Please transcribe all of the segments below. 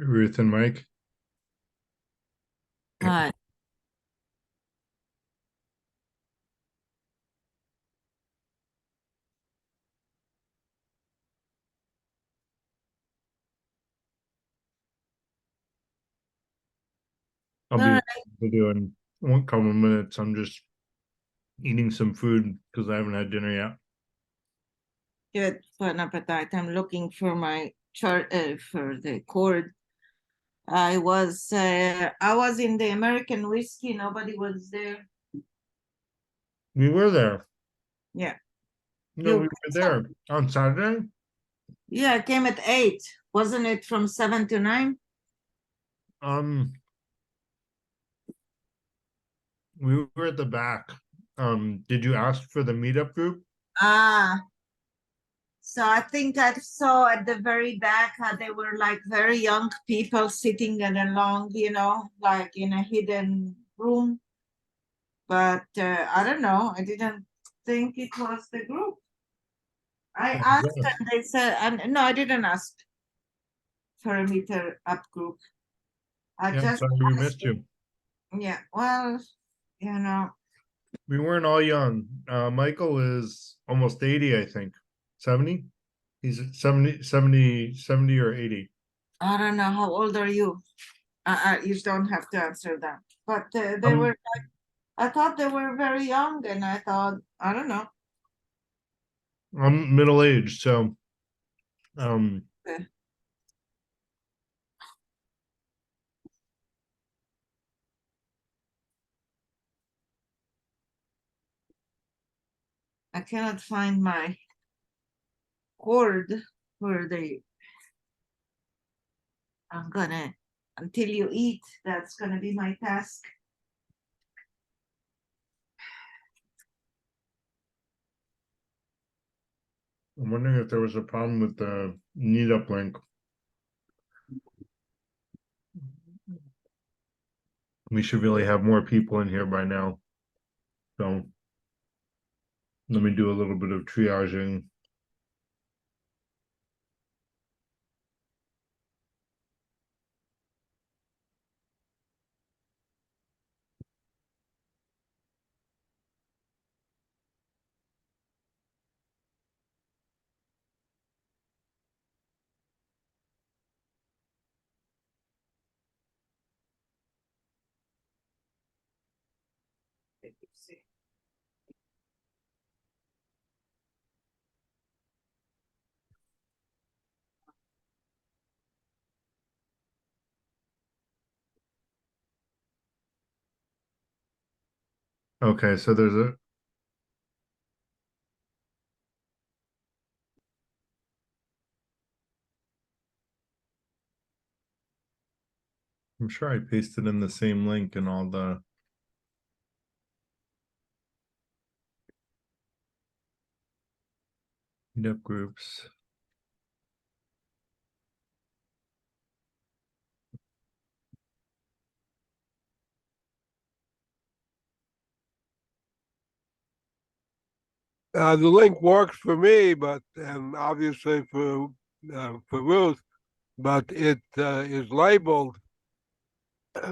Ruth and Mike. Hi. I'll All be right. with the video in one couple of minutes. I'm just eating some food because I haven't had dinner yet. Good. Bon appetite. I'm looking for my chart for the cord. I was in the American whiskey. Nobody was there. We were there. Yeah. No, we You were there on Saturday. yeah, I came at 8. Wasn't it from 7 to 9? Um, we were at the back. Did you ask for the meetup group? Ah, so I think I saw at the very back how they were like very young people sitting at a long, like in a hidden room. But I don't know. I didn't think it was the group. I Oh, asked yes. and they said, and no, I didn't ask for a meter up group. I Yeah, I'm just sorry we asked, missed you. yeah, well, you know, We weren't all young. Michael is almost 80, I think. 70? He's 70 or 80. I don't know how old are you? You don't have to answer that. But they I'm were, I thought they were very young, and I thought, I don't know. I'm middle aged, so um Uh, I cannot find my cord where I'm gonna, until you eat, that's gonna be my task. I'm wondering if there was a problem with the meetup link. We should really have more people in here by now. So let me do a little bit of triaging. Let me see. Okay, so I'm sure I pasted in the same link in all the meetup groups. The link works for me, but obviously for Ruth, but it is labeled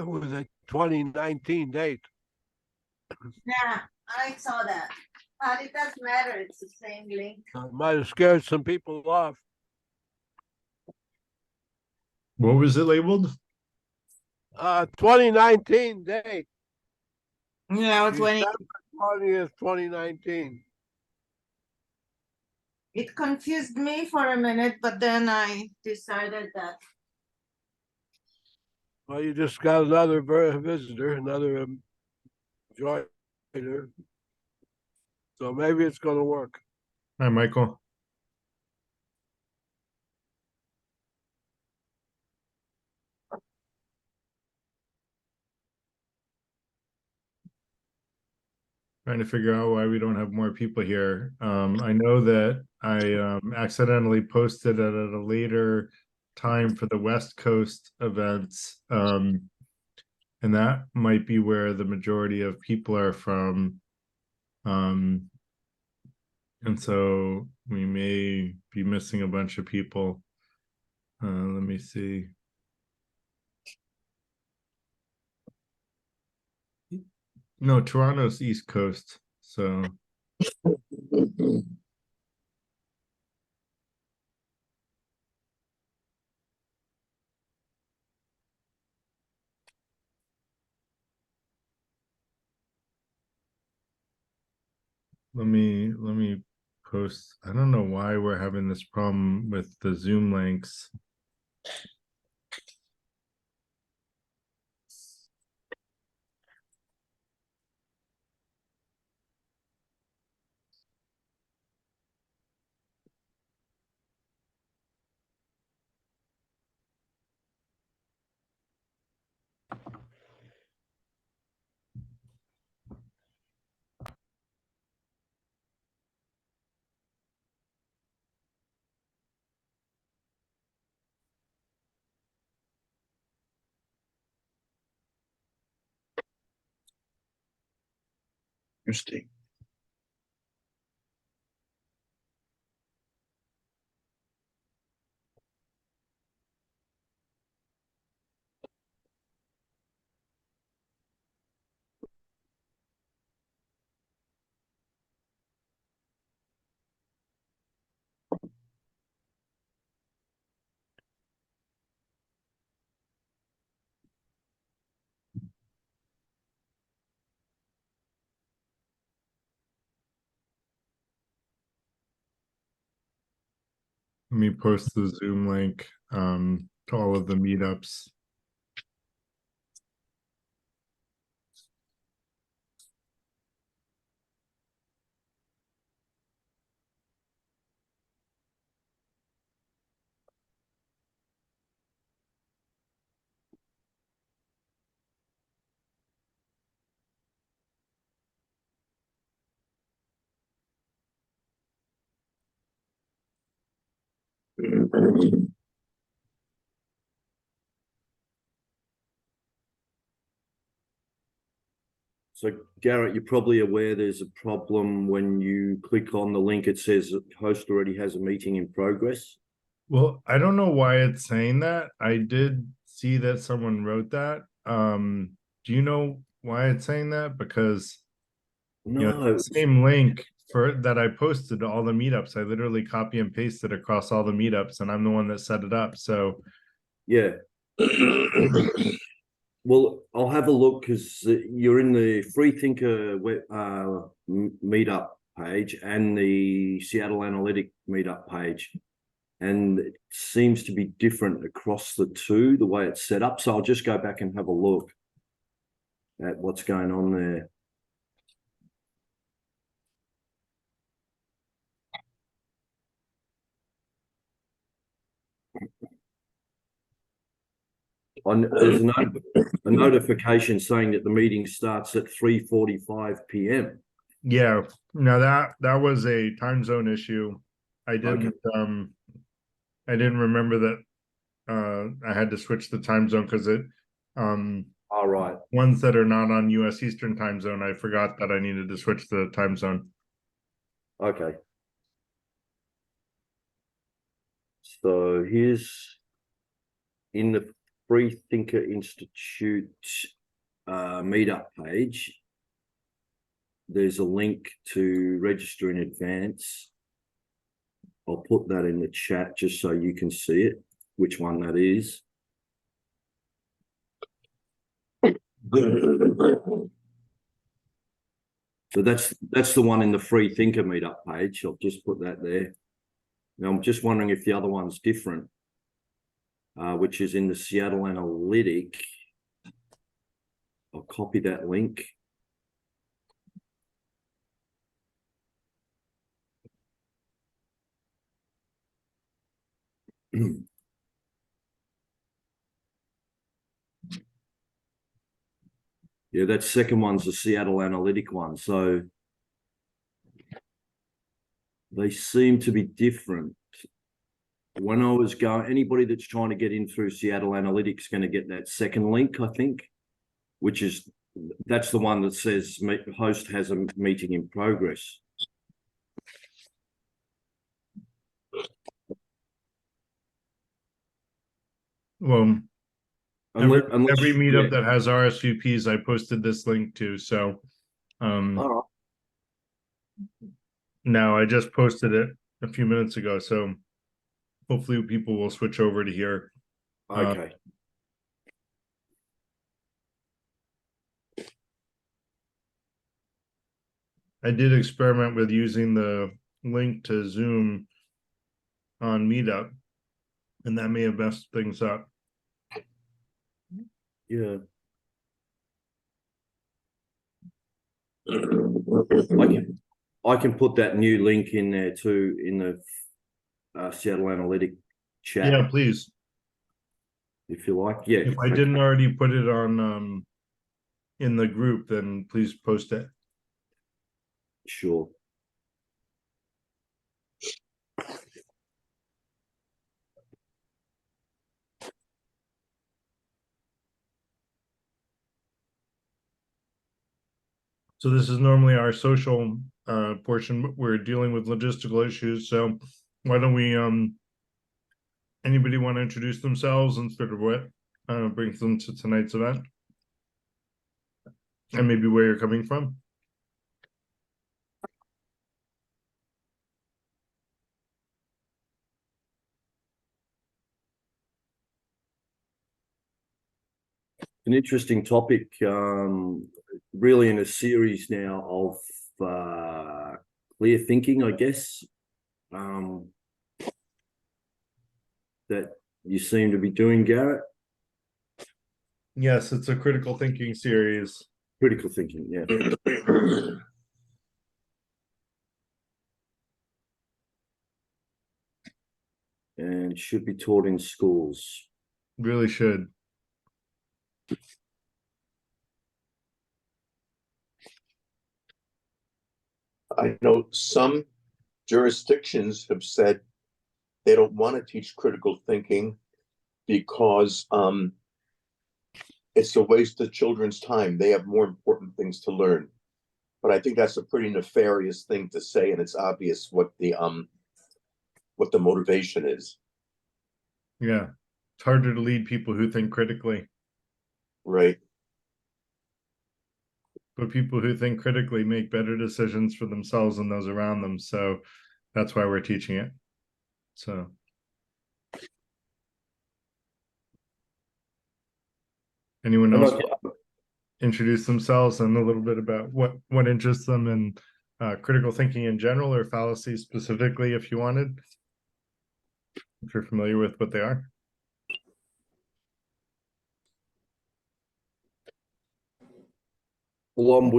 with a 2019 date. Yeah, I saw that. But it doesn't matter. It's the same link. Might have scared some people off. What was it labeled? 2019 date, Yeah, it's when December 20th, 2019. it confused me for a minute, but then I decided that Well, you just got another visitor, another joiner, so maybe it's going to work. Hi, Michael. Trying to figure out why we don't have more people here. I know that I accidentally posted it at a later time for the West Coast events. And that might be where the majority of people are from. Um, and so we may be missing a bunch of people. Let me see. No, Toronto's East Coast. So let me post. I don't know why we're having this problem with the Zoom links. Interesting. Let me post the Zoom link to all of the meetups. So Garrett, you're probably aware there's a problem when you click on the link, it says host already has a meeting in progress. Well, I don't know why it's saying that. I did see that someone wrote that. Do you know why it's saying that? Because No, the same link for that I posted to all the meetups, I literally copy and pasted across all the meetups, and I'm the one that set it up. So yeah. Well, I'll have a look because you're in the Freethinker meetup page and the Seattle Analytic meetup page. And it seems to be different across the two, the way it's set up. So I'll just go back and have a look at what's going on there. There's a notification saying that the meeting starts at 3:45 p.m. yeah, now that was a time zone issue. I didn't I didn't remember that I had to switch the time zone because it All right. ones that are not on US Eastern time zone, I forgot that I needed to switch the time zone. Okay. So here's in the Freethinker Institute meetup page. There's a link to register in advance. I'll put that in the chat just so you can see it, which one that is. So that's the one in the Freethinker meetup page. I'll just put that there. Now I'm just wondering if the other one's different, which is in the Seattle Analytic. I'll copy that link. Yeah, that second one's the Seattle Analytic one. So they seem to be different. When I was going, anybody that's trying to get in through Seattle Analytics is going to get that second link, I think, which is, that's the one that says host has a meeting in progress. Well, Unless, every meetup yeah. that has RSVPs, I posted this link to. So All right. Now I just posted it a few minutes ago, so hopefully people will switch over to here. Okay. I did experiment with using the link to Zoom on Meetup, and that may have messed things up. Yeah. I can put that new link in there too in the Seattle Analytic chat. Yeah, please. If you like. Yeah. If I didn't already put it on in the group, then please post it. Sure. So this is normally our social portion, but we're dealing with logistical issues. So why don't we anybody want to introduce themselves and sort of what brings them to tonight's event? And maybe where you're coming from. An interesting topic, really in a series now of clear thinking, I guess, that you seem to be doing, Garrett. Yes, it's a critical thinking series. Critical thinking, yeah. And should be taught in schools. Really should. I know some jurisdictions have said they don't want to teach critical thinking because it's a waste of children's time. They have more important things to learn. But I think that's a pretty nefarious thing to say, and it's obvious what the motivation is. Yeah. It's harder to lead people who think critically. Right. But people who think critically make better decisions for themselves and those around them. So that's why we're teaching it. So anyone else introduce themselves and a little bit about what interests them in critical thinking in general, or fallacies specifically, if you wanted, if you're familiar with what they are. Well, I'm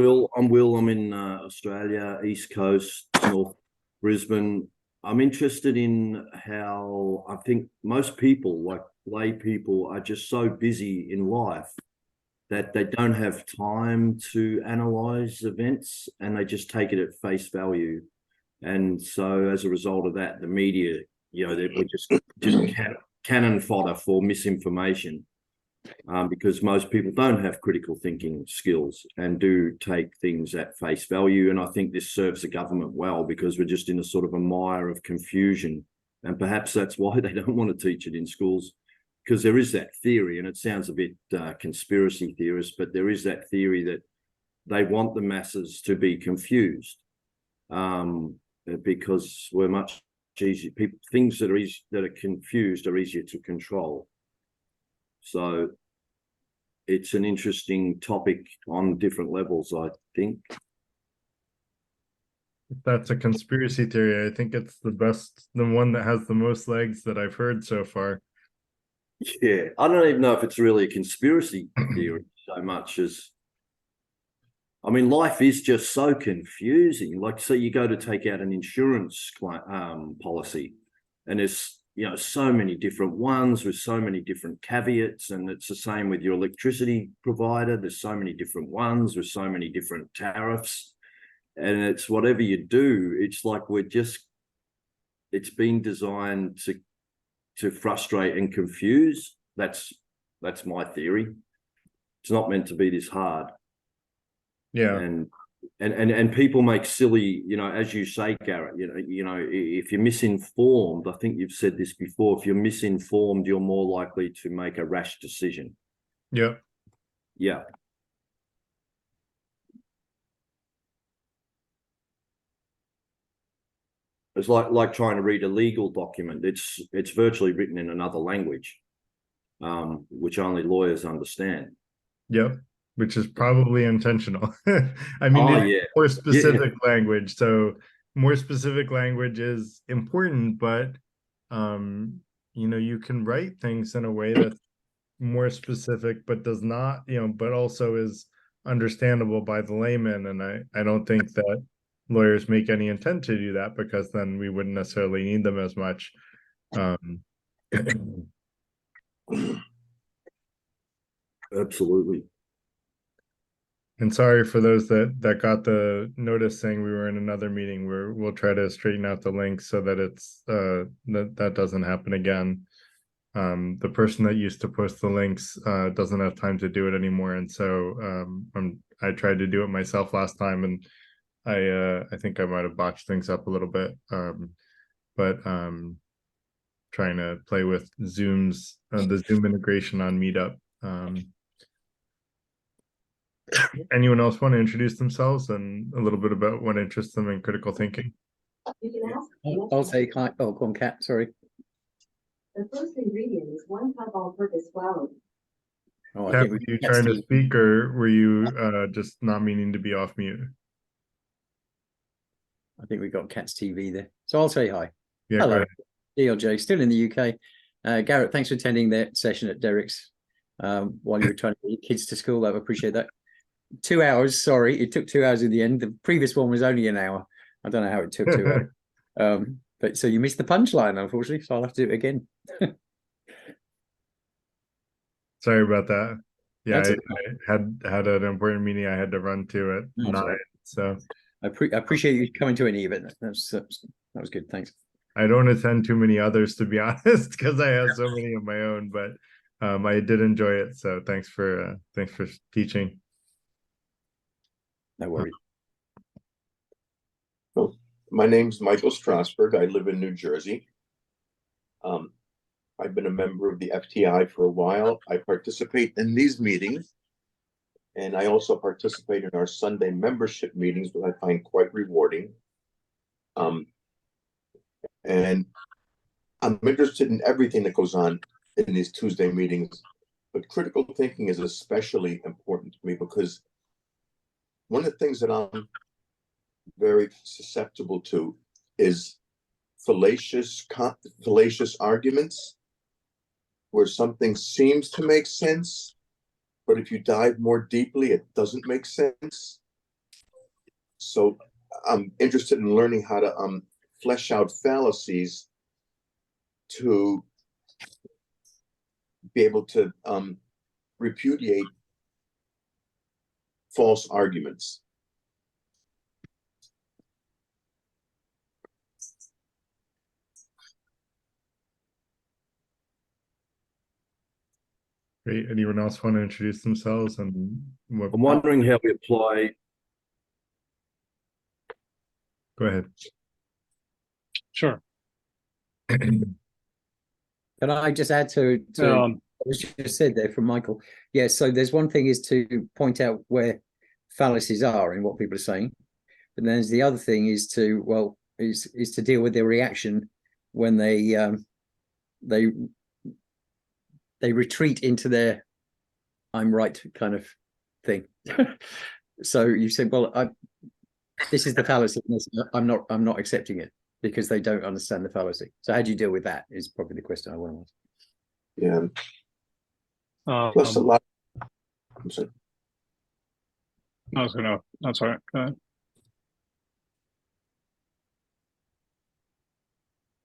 Will. I'm in Australia, East Coast, North Brisbane. I'm interested in how I think most people, like lay people, are just so busy in life that they don't have time to analyze events, and they just take it at face value. And so as a result of that, the media, we're just cannon fodder for misinformation. Because most people don't have critical thinking skills and do take things at face value. And I think this serves the government well, because we're just in a sort of a mire of confusion. And perhaps that's why they don't want to teach it in schools, because there is that theory, and it sounds a bit conspiracy theorist, but there is that theory that they want the masses to be confused, because we're much easier. Things that are confused are easier to control. So it's an interesting topic on different levels, I think. If that's a conspiracy theory, I think it's the one that has the most legs that I've heard so far. Yeah, I don't even know if it's really a conspiracy theory so much as, I mean, life is just so confusing. Like, so you go to take out an insurance policy, and there's so many different ones with so many different caveats, and it's the same with your electricity provider. There's so many different ones with so many different tariffs, and it's whatever you do, it's like it's been designed to frustrate and confuse. That's my theory. It's not meant to be this hard. Yeah. And people make silly, as you say, Garrett, if you're misinformed, I think you've said this before, if you're misinformed, you're more likely to make a rash decision. Yeah. Yeah. It's like trying to read a legal document. It's virtually written in another language, which only lawyers understand. Yep, which is probably intentional. I mean, Oh, it's yeah. more specific language. So more specific language is important, but you can write things in a way that's more specific, but does not, but also is understandable by the layman. And I don't think that lawyers make any intent to do that, because then we wouldn't necessarily need them as much. Absolutely. And sorry for those that got the notice saying we were in another meeting. We'll try to straighten out the link so that it's that doesn't happen again. The person that used to post the links doesn't have time to do it anymore, and so I tried to do it myself last time, and I think I might have botched things up a little bit. But trying to play with the Zoom integration on Meetup. Anyone else want to introduce themselves and a little bit about what interests them in critical thinking? I'll say hi. Oh, go on, Kat. Sorry. The first ingredient is 1 cup all-purpose flour. Oh, I Kat, think were you Kat's trying to team. speak, or were you just not meaning to be off mute? I think we've got Cat's TV there. So I'll say hi. Yeah, go Hello, ahead. DLJ, still in the UK. Garrett, thanks for attending that session at Derek's while you were trying to get your kids to school. I appreciate that. 2 hours, sorry, it took 2 hours in the end. The previous one was only an hour. I don't know how it took 2 hours. But so you missed the punchline, unfortunately, so I'll have to do it again. Sorry about that. Yeah, That's I had an important meeting I had to run to at That's all 9. right. So I appreciate you coming to any of it. That was good. Thanks. I don't attend too many others, to be honest, because I have so many of my own, but I did enjoy it. So thanks for teaching. No worries. Well, my name's Michael Strasberg. I live in New Jersey. I've been a member of the FTI for a while. I participate in these meetings, and I also participate in our Sunday membership meetings, which I find quite rewarding. And I'm interested in everything that goes on in these Tuesday meetings, but critical thinking is especially important to me because one of the things that I'm very susceptible to is fallacious arguments where something seems to make sense, but if you dive more deeply, it doesn't make sense. So I'm interested in learning how to flesh out fallacies to be able to repudiate false arguments. Great. Anyone else want to introduce themselves and what? I'm wondering how we apply. Go ahead. Sure. Can I just add to what was just said there from Michael? Yeah, so there's one thing is to point out where fallacies are in what people are saying, but then there's the other thing is to is to deal with their reaction when they retreat into their "I'm right" kind of thing. So you said, well, this is the fallacy. I'm not accepting it because they don't understand the fallacy. So how do you deal with that is probably the question I want to ask. Yeah. Plus a lot. I'm sorry. That's all right. Go ahead.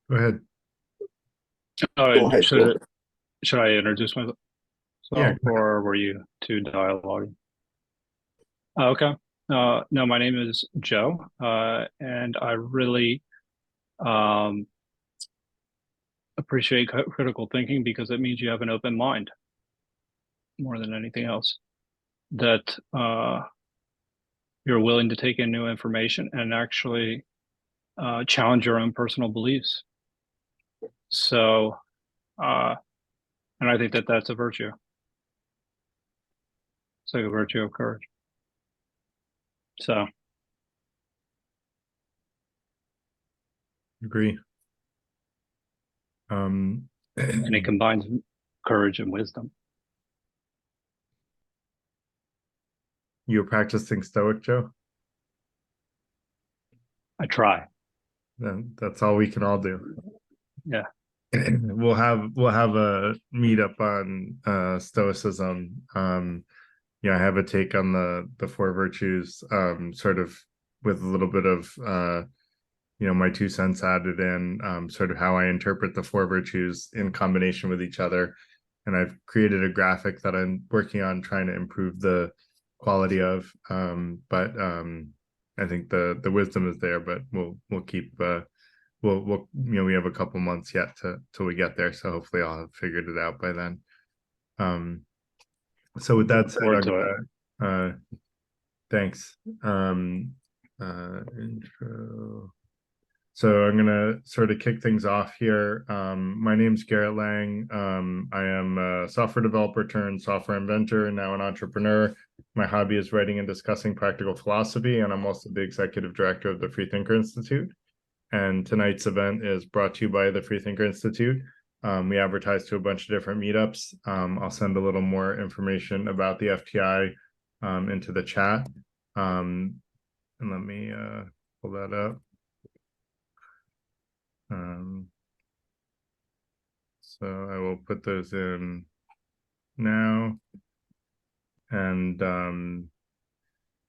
Go ahead. Go ahead. Should I introduce myself, Yeah. or were you two dialoguing? Okay. No, my name is Joe, and I really appreciate critical thinking because it means you have an open mind more than anything else. That you're willing to take in new information and actually challenge your own personal beliefs. So, and I think that that's a virtue. It's like a virtue of courage. So. Agree. And it combines courage and wisdom. You're practicing Stoic, Joe? I try. Then that's all we can all do. Yeah. We'll have a meetup on Stoicism. I have a take on the four virtues, sort of with a little bit of my 2 cents added in, sort of how I interpret the four virtues in combination with each other. And I've created a graphic that I'm working on trying to improve the quality of. But I think the wisdom is there, but we'll keep we'll we have a couple months yet till we get there. So hopefully I'll have figured it out by then. So with that said, I'm gonna, thanks. Intro. So I'm gonna sort of kick things off here. My name's Garrett Lang. I am a software developer turned software inventor, and now an entrepreneur. My hobby is writing and discussing practical philosophy, and I'm also the executive director of the Freethinker Institute. And tonight's event is brought to you by the Freethinker Institute. We advertise to a bunch of different meetups. I'll send a little more information about the FTI into the chat. And let me pull that up. So I will put those in now.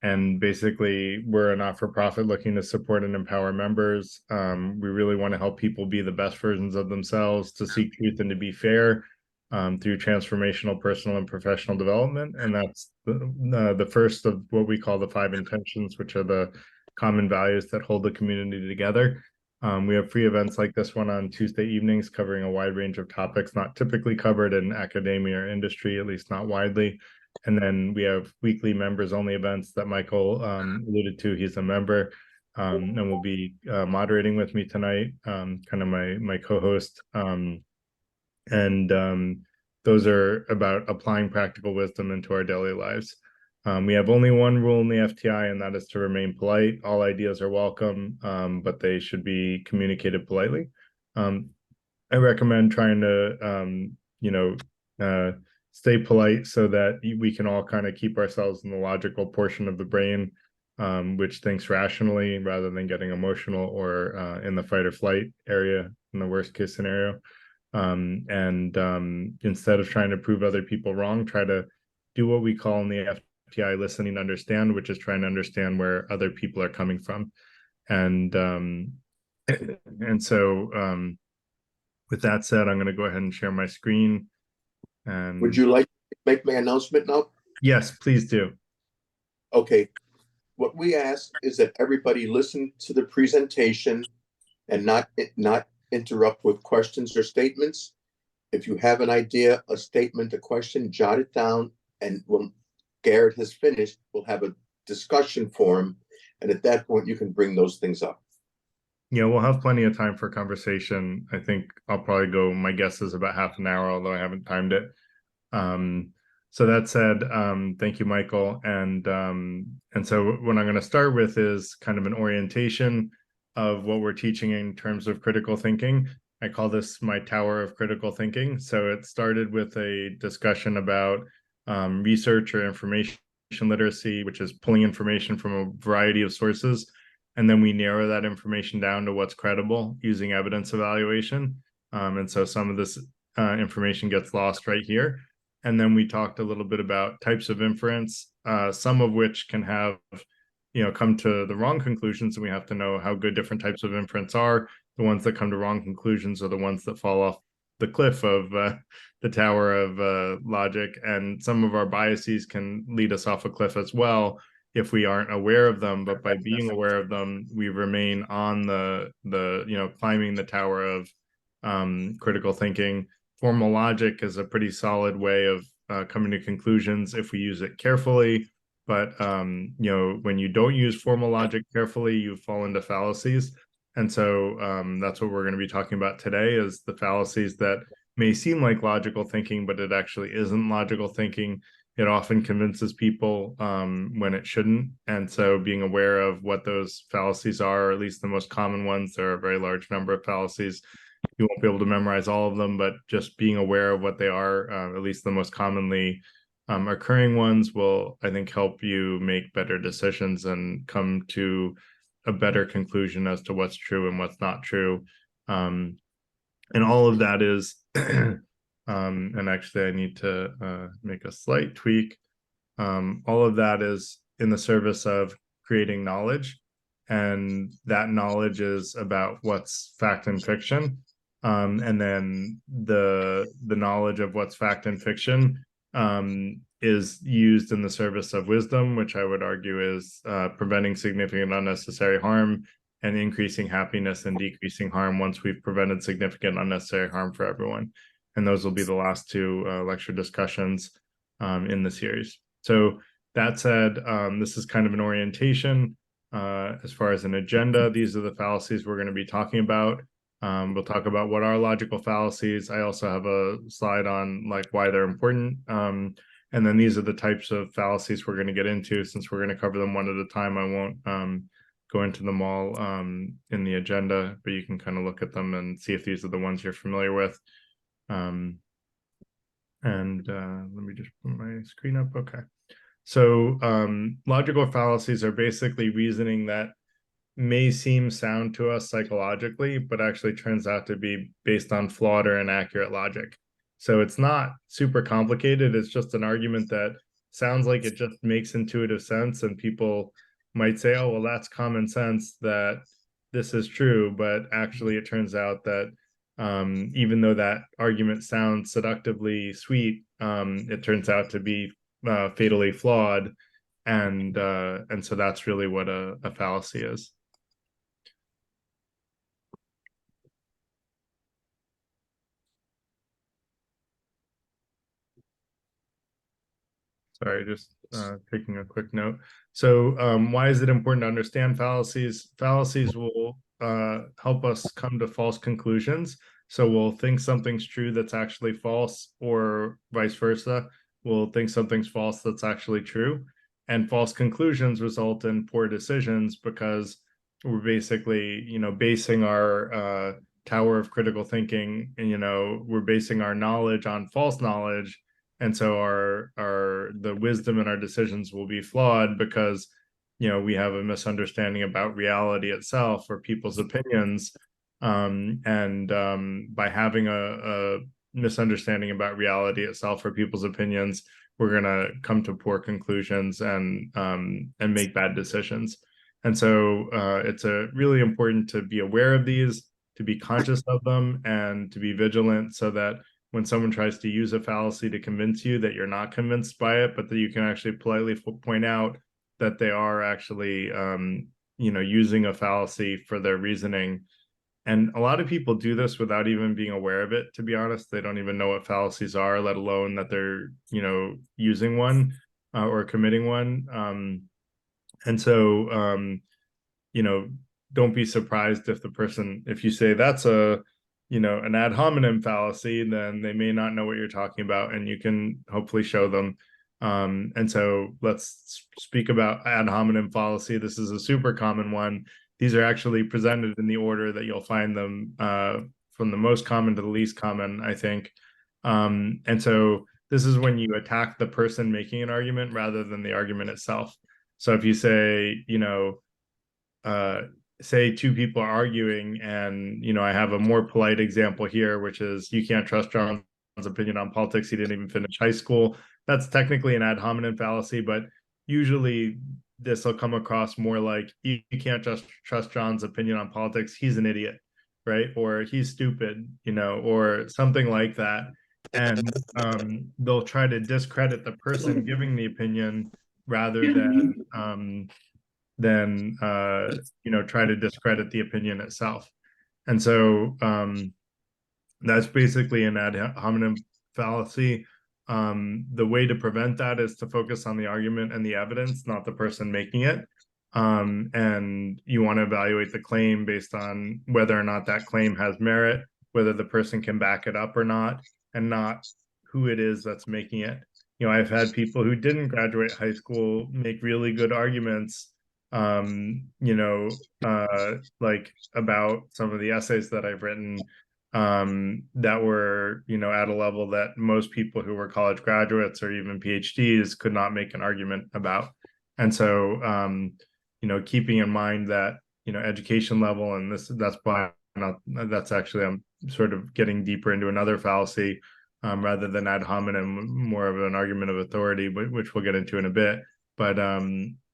And basically, we're a not-for-profit looking to support and empower members. We really want to help people be the best versions of themselves, to seek truth and to be fair, through transformational personal and professional development. And that's the first of what we call the 5 intentions, which are the common values that hold the community together. We have free events like this one on Tuesday evenings covering a wide range of topics not typically covered in academia or industry, at least not widely. And then we have weekly members only events that Michael alluded to. He's a member and will be moderating with me tonight, kind of my co-host. Those are about applying practical wisdom into our daily lives. We have only one rule in the FTI, and that is to remain polite. All ideas are welcome, but they should be communicated politely. I recommend trying to, stay polite so that we can all kind of keep ourselves in the logical portion of the brain, which thinks rationally rather than getting emotional or in the fight or flight area in the worst case scenario. Instead of trying to prove other people wrong, try to do what we call in the FTI listening to understand, which is trying to understand where other people are coming from. So with that said, I'm going to go ahead and share my screen. And would you like to make my announcement now? Yes, please do. Okay. What we ask is that everybody listen to the presentation and not interrupt with questions or statements. If you have an idea, a statement, a question, jot it down, and when Garrett has finished, we'll have a discussion forum, and at that point you can bring those things up. Yeah, we'll have plenty of time for conversation. I think I'll probably go, my guess is about half an hour, although I haven't timed it. So that said, thank you, Michael. And so what I'm going to start with is kind of an orientation of what we're teaching in terms of critical thinking. I call this my tower of critical thinking. So it started with a discussion about research or information literacy, which is pulling information from a variety of sources. And then we narrow that information down to what's credible using evidence evaluation. And so some of this information gets lost right here. And then we talked a little bit about types of inference, some of which can have, come to the wrong conclusions. And we have to know how good different types of inference are. The ones that come to wrong conclusions are the ones that fall off the cliff of the tower of logic. And some of our biases can lead us off a cliff as well if we aren't aware of them. But by being aware of them, we remain on the climbing the tower of critical thinking. Formal logic is a pretty solid way of coming to conclusions if we use it carefully. But when you don't use formal logic carefully, you fall into fallacies. And so that's what we're going to be talking about today, is the fallacies that may seem like logical thinking, but it actually isn't logical thinking. it often convinces people when it shouldn't. And so being aware of what those fallacies are, or at least the most common ones, there are a very large number of fallacies. You won't be able to memorize all of them, but just being aware of what they are, at least the most commonly occurring ones, will, I think, help you make better decisions and come to a better conclusion as to what's true and what's not true. And all of that is, and actually I need to make a slight tweak. All of that is in the service of creating knowledge, and that knowledge is about what's fact and fiction. And then the knowledge of what's fact and fiction is used in the service of wisdom, which I would argue is preventing significant unnecessary harm and increasing happiness and decreasing harm once we've prevented significant unnecessary harm for everyone. And those will be the last two lecture discussions in the series. So that said, this is kind of an orientation as far as an agenda. These are the fallacies we're going to be talking about. We'll talk about what are logical fallacies. I also have a slide on like why they're important. And then these are the types of fallacies we're going to get into. Since we're going to cover them one at a time, I won't go into them all in the agenda, but you can kind of look at them and see if these are the ones you're familiar with. Let me just put my screen up. Okay. So logical fallacies are basically reasoning that may seem sound to us psychologically, but actually turns out to be based on flawed or inaccurate logic. So it's not super complicated. It's just an argument that sounds like it just makes intuitive sense, and people might say, oh, well, that's common sense that this is true, but actually it turns out that even though that argument sounds seductively sweet, it turns out to be fatally flawed, and so that's really what a fallacy is. Sorry, just taking a quick note. So why is it important to understand fallacies? Fallacies will help us come to false conclusions. So we'll think something's true that's actually false, or vice versa. We'll think something's false that's actually true. And false conclusions result in poor decisions because we're basically, basing our tower of critical thinking, and, we're basing our knowledge on false knowledge. And so the wisdom in our decisions will be flawed because we have a misunderstanding about reality itself or people's opinions, and by having a misunderstanding about reality itself or people's opinions, we're going to come to poor conclusions and make bad decisions. And so it's really important to be aware of these, to be conscious of them, and to be vigilant so that when someone tries to use a fallacy to convince you, that you're not convinced by it, but that you can actually politely point out that they are actually, using a fallacy for their reasoning. And a lot of people do this without even being aware of it, to be honest. They don't even know what fallacies are, let alone that they're, using one or committing one. And so, don't be surprised if you say that's an ad hominem fallacy, then they may not know what you're talking about, and you can hopefully show them. And so let's speak about ad hominem fallacy. This is a super common one. These are actually presented in the order that you'll find them, from the most common to the least common, I think. And so this is when you attack the person making an argument rather than the argument itself. So if you say, say two people are arguing, and I have a more polite example here, which is you can't trust John's opinion on politics. He didn't even finish high school. That's technically an ad hominem fallacy, but usually this will come across more like you can't just trust John's opinion on politics. He's an idiot, right? Or he's stupid, or something like that. And they'll try to discredit the person giving the opinion rather than try to discredit the opinion itself. And so that's basically an ad hominem fallacy. The way to prevent that is to focus on the argument and the evidence, not the person making it. And you want to evaluate the claim based on whether or not that claim has merit, whether the person can back it up or not, and not who it is that's making it. I've had people who didn't graduate high school make really good arguments, like about some of the essays that I've written, that were, at a level that most people who were college graduates or even PhDs could not make an argument about. And so, keeping in mind that, education level, and that's why that's actually, I'm sort of getting deeper into another fallacy, rather than ad hominem, more of an argument of authority, which we'll get into in a bit. But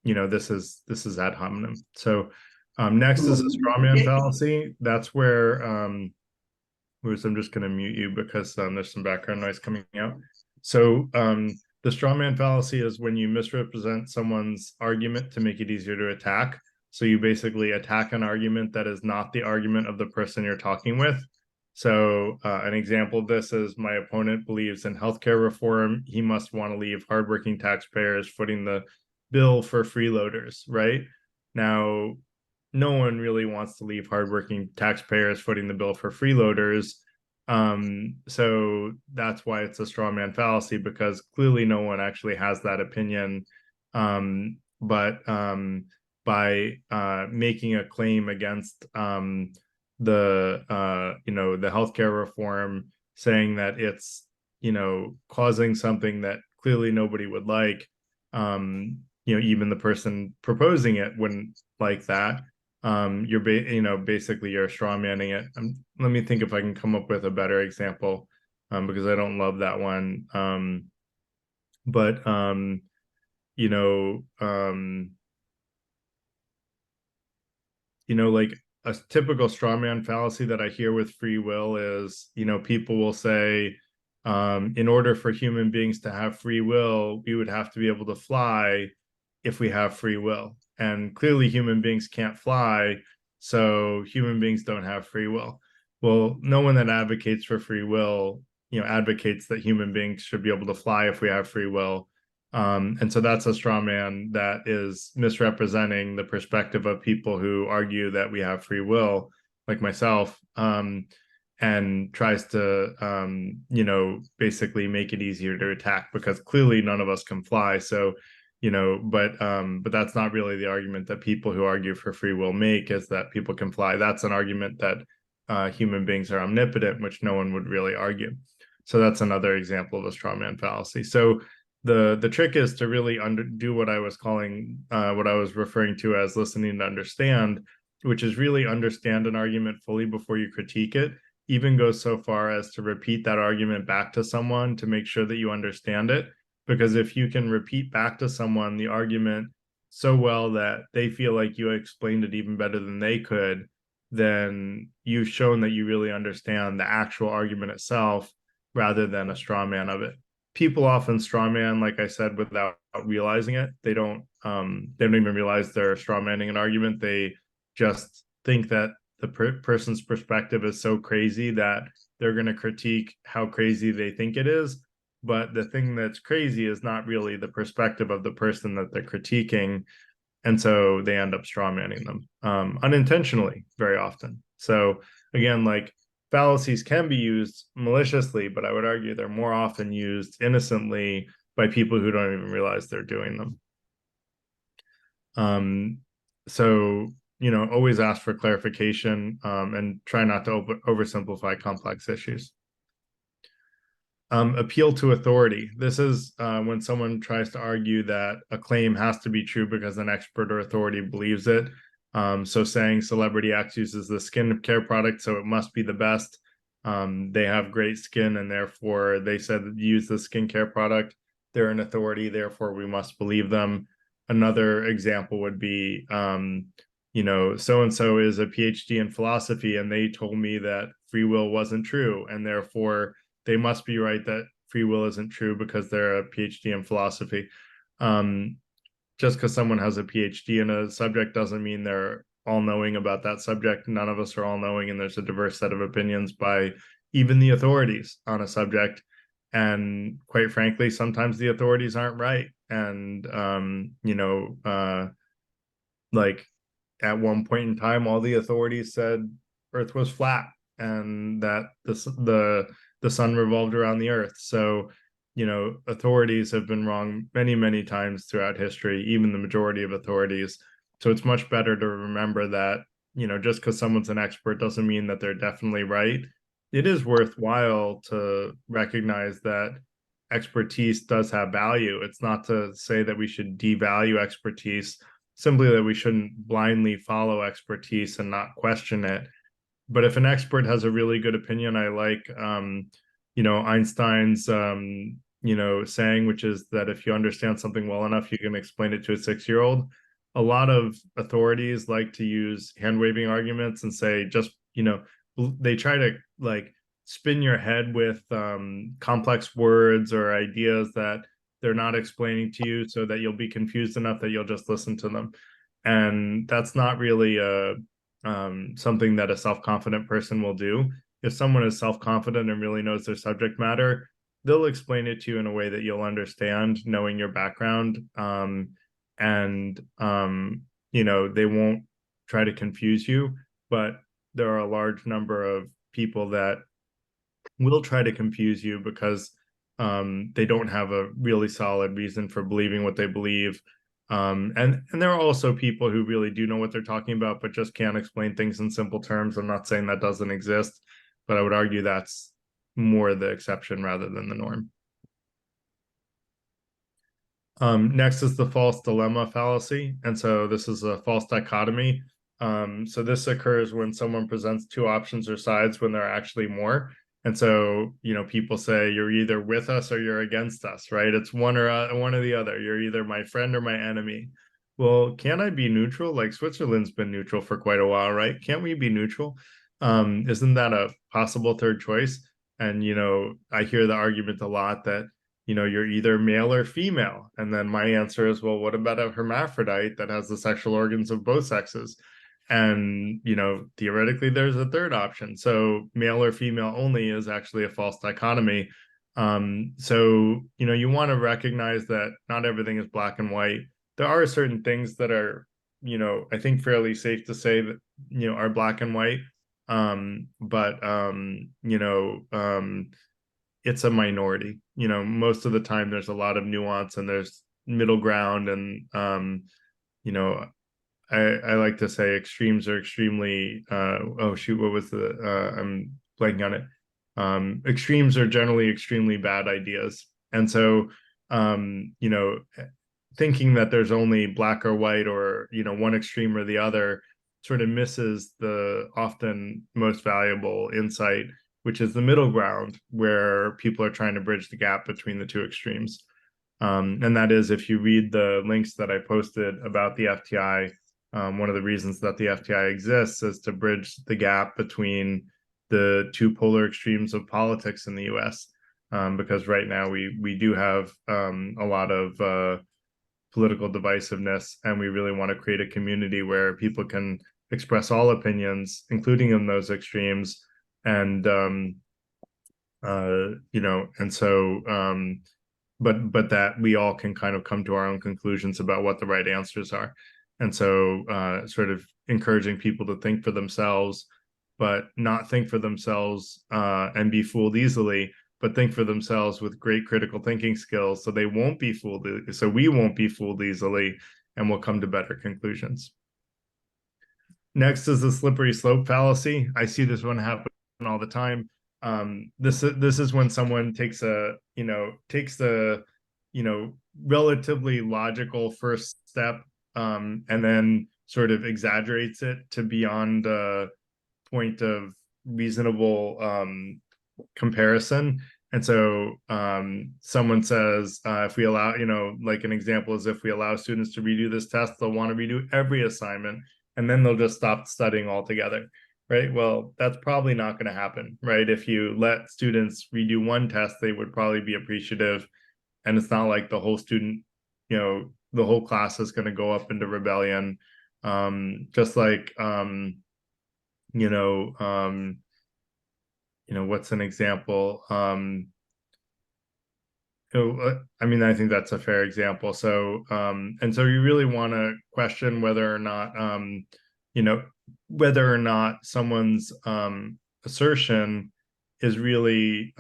this is ad hominem. So next is a straw man fallacy. That's where Bruce, I'm just going to mute you because there's some background noise coming out. So the straw man fallacy is when you misrepresent someone's argument to make it easier to attack. So you basically attack an argument that is not the argument of the person you're talking with. So an example of this is, my opponent believes in healthcare reform. He must want to leave hardworking taxpayers footing the bill for freeloaders, right? Now, no one really wants to leave hardworking taxpayers footing the bill for freeloaders. So that's why it's a straw man fallacy, because clearly no one actually has that opinion. But by making a claim against the healthcare reform, saying that it's causing something that clearly nobody would like, even the person proposing it wouldn't like that. Basically you're straw manning it. Let me think if I can come up with a better example, because I don't love that one. Like a typical straw man fallacy that I hear with free will is, people will say, in order for human beings to have free will, we would have to be able to fly if we have free will. And clearly human beings can't fly, so human beings don't have free will. Well, no one that advocates for free will, advocates that human beings should be able to fly if we have free will. And so that's a straw man that is misrepresenting the perspective of people who argue that we have free will, like myself, and tries to, basically make it easier to attack, because clearly none of us can fly. So, but that's not really the argument that people who argue for free will make, is that people can fly. That's an argument that human beings are omnipotent, which no one would really argue. So that's another example of a straw man fallacy. So the trick is to really do what I was calling, what I was referring to as listening to understand, which is really understand an argument fully before you critique it. Even goes so far as to repeat that argument back to someone to make sure that you understand it. Because if you can repeat back to someone the argument so well that they feel like you explained it even better than they could, then you've shown that you really understand the actual argument itself rather than a straw man of it. People often straw man, like I said, without realizing it. They don't even realize they're straw manning an argument. They just think that the person's perspective is so crazy that they're going to critique how crazy they think it is. But the thing that's crazy is not really the perspective of the person that they're critiquing. And so they end up straw manning them, unintentionally, very often. So again, like, fallacies can be used maliciously, but I would argue they're more often used innocently by people who don't even realize they're doing them. So, always ask for clarification, and try not to oversimplify complex issues. Appeal to authority. This is when someone tries to argue that a claim has to be true because an expert or authority believes it. So saying Celebrity X uses the skin care product, so it must be the best. They have great skin, and therefore they said use the skincare product. They're an authority, therefore we must believe them. Another example would be, so-and-so is a PhD in philosophy, and they told me that free will wasn't true, and therefore they must be right that free will isn't true because they're a PhD in philosophy. Just because someone has a PhD in a subject doesn't mean they're all-knowing about that subject. None of us are all-knowing, and there's a diverse set of opinions by even the authorities on a subject. And quite frankly, sometimes the authorities aren't right. And like at one point in time, all the authorities said Earth was flat and that the sun revolved around the Earth. So authorities have been wrong many, many times throughout history, even the majority of authorities. So it's much better to remember that, just because someone's an expert doesn't mean that they're definitely right. It is worthwhile to recognize that expertise does have value. It's not to say that we should devalue expertise, simply that we shouldn't blindly follow expertise and not question it. But if an expert has a really good opinion, I like Einstein's saying, which is that if you understand something well enough, you can explain it to a 6-year-old. A lot of authorities like to use hand waving arguments and say, just, they try to like spin your head with complex words or ideas that they're not explaining to you, so that you'll be confused enough that you'll just listen to them. And that's not really something that a self-confident person will do. If someone is self-confident and really knows their subject matter, they'll explain it to you in a way that you'll understand, knowing your background. They won't try to confuse you, but there are a large number of people that will try to confuse you because they don't have a really solid reason for believing what they believe. And there are also people who really do know what they're talking about, but just can't explain things in simple terms. I'm not saying that doesn't exist, but I would argue that's more the exception rather than the norm. Next is the false dilemma fallacy. And so this is a false dichotomy. So this occurs when someone presents two options or sides when there are actually more. And so, people say you're either with us or you're against us, right? It's one or the other. You're either my friend or my enemy. Well, can I be neutral? Like Switzerland's been neutral for quite a while, right? Can't we be neutral? Isn't that a possible third choice? And, I hear the argument a lot that, you're either male or female. And then my answer is, well, what about a hermaphrodite that has the sexual organs of both sexes? And, theoretically, there's a third option. So male or female only is actually a false dichotomy. So, you want to recognize that not everything is black and white. There are certain things that are, I think fairly safe to say that, are black and white. It's a minority. Most of the time there's a lot of nuance and there's middle ground. And, I like to say extremes are extremely what was I'm blanking on it. Extremes are generally extremely bad ideas. And so thinking that there's only black or white or one extreme or the other sort of misses the often most valuable insight, which is the middle ground, where people are trying to bridge the gap between the two extremes. And that is, if you read the links that I posted about the FTI, one of the reasons that the FTI exists is to bridge the gap between the two polar extremes of politics in the US. Because right now we do have a lot of political divisiveness, and we really want to create a community where people can express all opinions, including in those extremes. And but that we all can kind of come to our own conclusions about what the right answers are. And so sort of encouraging people to think for themselves, but not think for themselves and be fooled easily, but think for themselves with great critical thinking skills, so they won't be fooled, so we won't be fooled easily, and we'll come to better conclusions. Next is the slippery slope fallacy. I see this one happen all the time. This is when someone takes the relatively logical first step and then sort of exaggerates it to beyond the point of reasonable comparison. And so someone says, if we allow, like an example is, if we allow students to redo this test, they'll want to redo every assignment, and then they'll just stop studying altogether. Right? Well, that's probably not going to happen, right? If you let students redo one test, they would probably be appreciative. And it's not like the whole student, the whole class is going to go up into rebellion. Just like, what's an example? I mean, I think that's a fair example. So, and so you really want to question whether or not, whether or not someone's assertion is really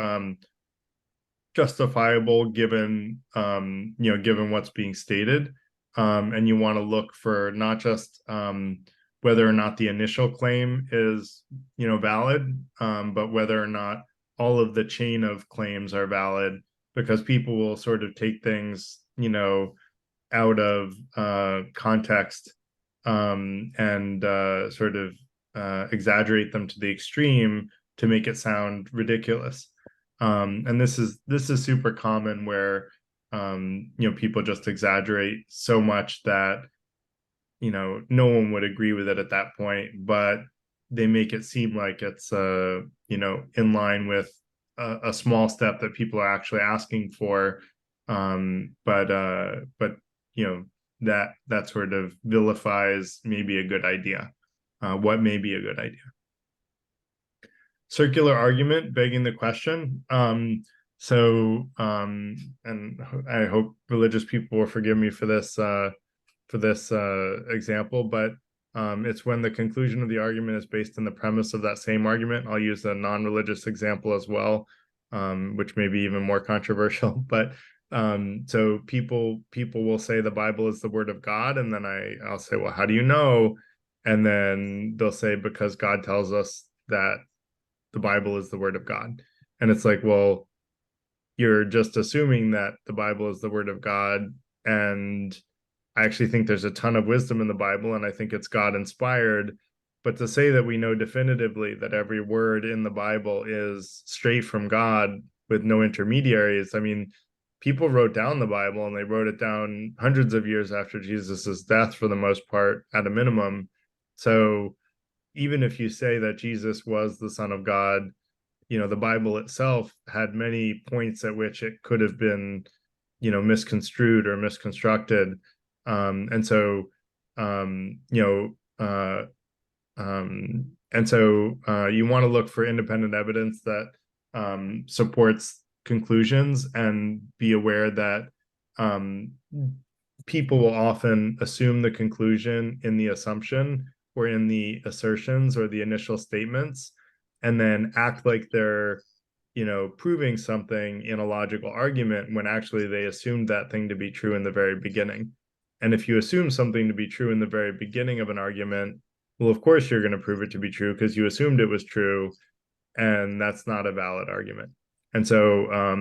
justifiable given given what's being stated. And you want to look for not just whether or not the initial claim is valid, but whether or not all of the chain of claims are valid, because people will sort of take things out of context and sort of exaggerate them to the extreme to make it sound ridiculous. And this is super common, where people just exaggerate so much that no one would agree with it at that point, but they make it seem like it's in line with a small step that people are actually asking for. But that sort of vilifies maybe a good idea, what may be a good idea. Circular argument, begging the question. And I hope religious people will forgive me for this example, but it's when the conclusion of the argument is based on the premise of that same argument. I'll use a non-religious example as well, which may be even more controversial. But so people will say the Bible is the word of God, and then I'll say, well, how do you know? And then they'll say, because God tells us that the Bible is the word of God. And it's like, well, you're just assuming that the Bible is the word of God. And I actually think there's a ton of wisdom in the Bible, and I think it's God inspired. But to say that we know definitively that every word in the Bible is straight from God with no intermediaries, I mean, people wrote down the Bible, and they wrote it down hundreds of years after Jesus's death, for the most part, at a minimum. So even if you say that Jesus was the Son of God, the Bible itself had many points at which it could have been, misconstrued or misconstructed. And so you want to look for independent evidence that supports conclusions, and be aware that people will often assume the conclusion in the assumption or in the assertions or the initial statements, and then act like they're proving something in a logical argument, when actually they assumed that thing to be true in the very beginning. And if you assume something to be true in the very beginning of an argument, well, of course you're going to prove it to be true, because you assumed it was true, and that's not a valid argument. And so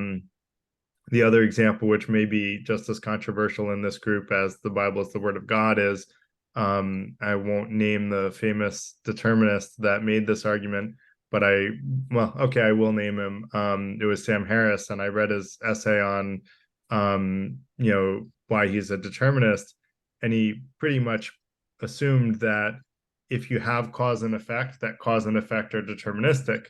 the other example, which may be just as controversial in this group as the Bible is the word of God, is I won't name the famous determinist that made this argument, but I will name him. It was Sam Harris, and I read his essay on why he's a determinist, and he pretty much assumed that if you have cause and effect, that cause and effect are deterministic.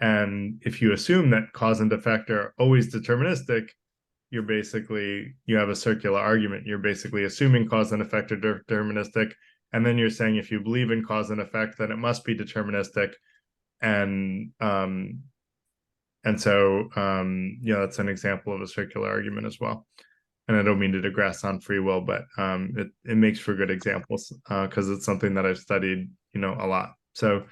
And if you assume that cause and effect are always deterministic, you have a circular argument. You're basically assuming cause and effect are deterministic, and then you're saying if you believe in cause and effect, then it must be deterministic. And so that's an example of a circular argument as well. And I don't mean to digress on free will, but it makes for good examples, because it's something that I've studied a lot. So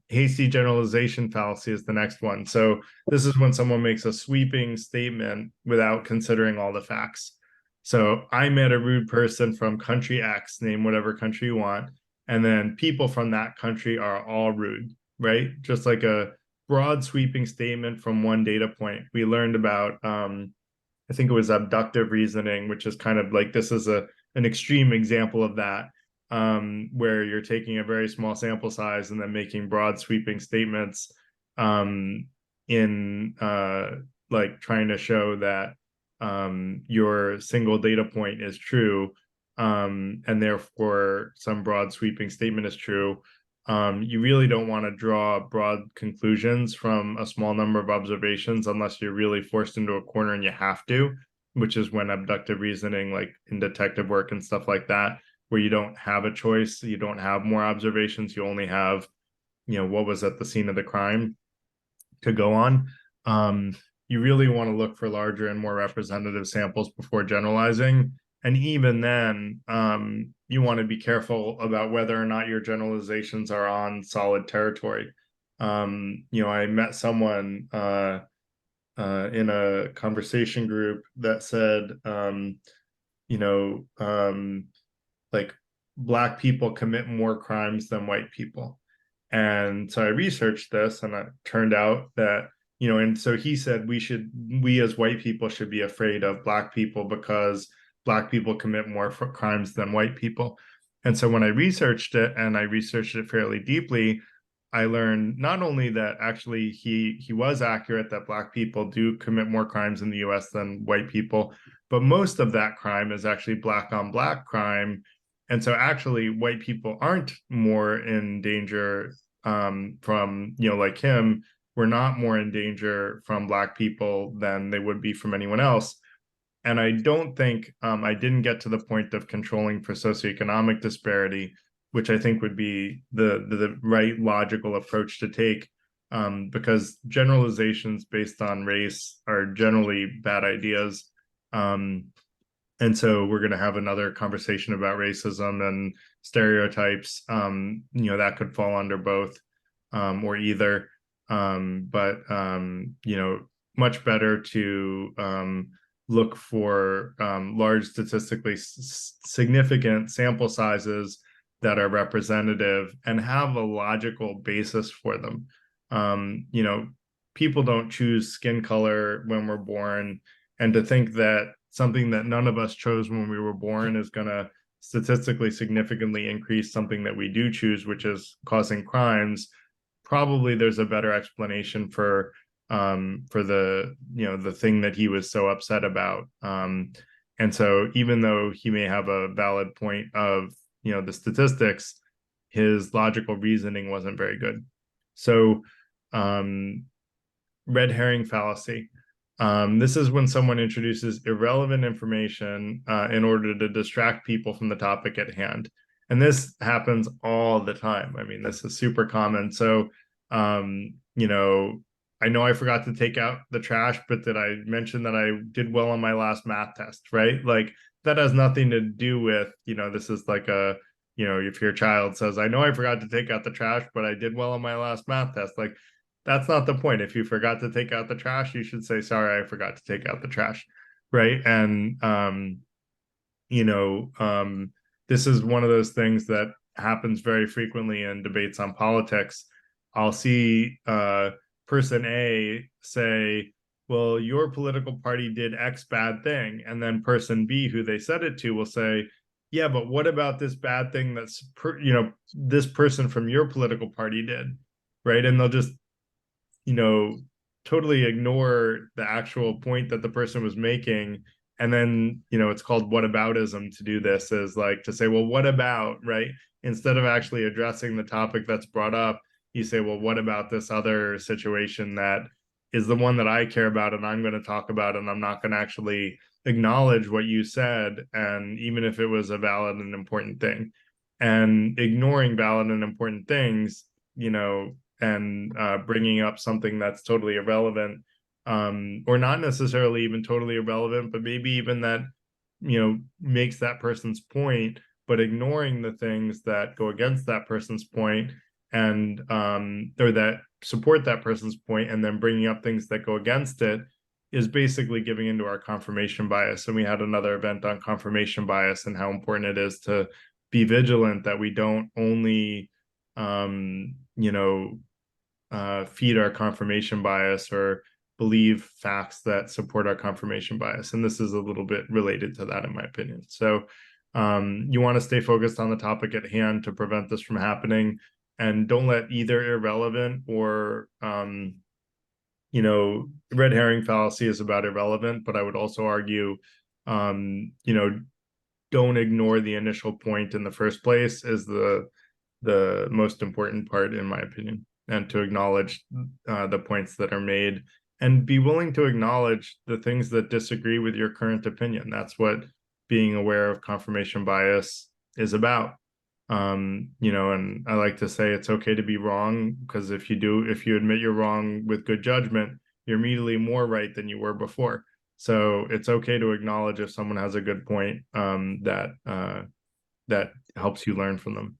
hasty generalization fallacy is the next one. So this is when someone makes a sweeping statement without considering all the facts. So I met a rude person from country X, name whatever country you want, and then people from that country are all rude, right? Just like a broad sweeping statement from one data point. We learned about I think it was abductive reasoning, which is kind of like, this is an extreme example of that, where you're taking a very small sample size and then making broad sweeping statements in like trying to show that your single data point is true, and therefore some broad sweeping statement is true. You really don't want to draw broad conclusions from a small number of observations unless you're really forced into a corner and you have to, which is when abductive reasoning, like in detective work and stuff like that, where you don't have a choice, you don't have more observations, you only have, what was at the scene of the crime to go on. You really want to look for larger and more representative samples before generalizing. And even then, you want to be careful about whether or not your generalizations are on solid territory. I met someone in a conversation group that said, you know, like Black people commit more crimes than white people. And so I researched this, and it turned out that, you know, and so he said we as white people should be afraid of Black people because Black people commit more crimes than white people. And so when I researched it, and I researched it fairly deeply, I learned not only that actually he was accurate that Black people do commit more crimes in the US than white people, but most of that crime is actually Black on Black crime. And so actually white people aren't more in danger from, you know, like him, we're not more in danger from Black people than they would be from anyone else. And I don't think I didn't get to the point of controlling for socioeconomic disparity, which I think would be the right logical approach to take, because generalizations based on race are generally bad ideas. And so we're going to have another conversation about racism and stereotypes. You know, that could fall under both or either. But you know, much better to look for large statistically significant sample sizes that are representative and have a logical basis for them. You know, people don't choose skin color when we're born, and to think that something that none of us chose when we were born is going to statistically significantly increase something that we do choose, which is causing crimes, probably there's a better explanation for the, you know, the thing that he was so upset about. And so even though he may have a valid point of, you know, the statistics, his logical reasoning wasn't very good. So red herring fallacy. This is when someone introduces irrelevant information in order to distract people from the topic at hand. And this happens all the time. I mean, this is super common. So, you know I forgot to take out the trash, but did I mention that I did well on my last math test, right? Like that has nothing to do with, you know, this is like a, you know, if your child says, I know I forgot to take out the trash, but I did well on my last math test. Like that's not the point. If you forgot to take out the trash, you should say, sorry, I forgot to take out the trash, right? And you know, this is one of those things that happens very frequently in debates on politics. I'll see person A say, well, your political party did X bad thing. And then person B, who they said it to, will say, yeah, but what about this bad thing that's, you know, this person from your political party did, right? And they'll just, you know, totally ignore the actual point that the person was making. And then, you know, it's called whataboutism to do this, is like to say, well, what about, right? Instead of actually addressing the topic that's brought up, you say, well, what about this other situation that is the one that I care about and I'm going to talk about, and I'm not going to actually acknowledge what you said, and even if it was a valid and important thing. And ignoring valid and important things, you know, and bringing up something that's totally irrelevant, or not necessarily even totally irrelevant, but maybe even that, you know, makes that person's point, but ignoring the things that go against that person's point, and or that support that person's point, and then bringing up things that go against it, is basically giving into our confirmation bias. And we had another event on confirmation bias and how important it is to be vigilant that we don't only you know, feed our confirmation bias or believe facts that support our confirmation bias. And this is a little bit related to that, in my opinion. So you want to stay focused on the topic at hand to prevent this from happening, and don't let either irrelevant or you know, red herring fallacy is about irrelevant, but I would also argue you know, don't ignore the initial point in the first place is the most important part, in my opinion, and to acknowledge the points that are made and be willing to acknowledge the things that disagree with your current opinion. That's what being aware of confirmation bias is about. You know, and I like to say it's okay to be wrong, because if you admit you're wrong with good judgment, you're immediately more right than you were before. So it's okay to acknowledge if someone has a good point that helps you learn from them.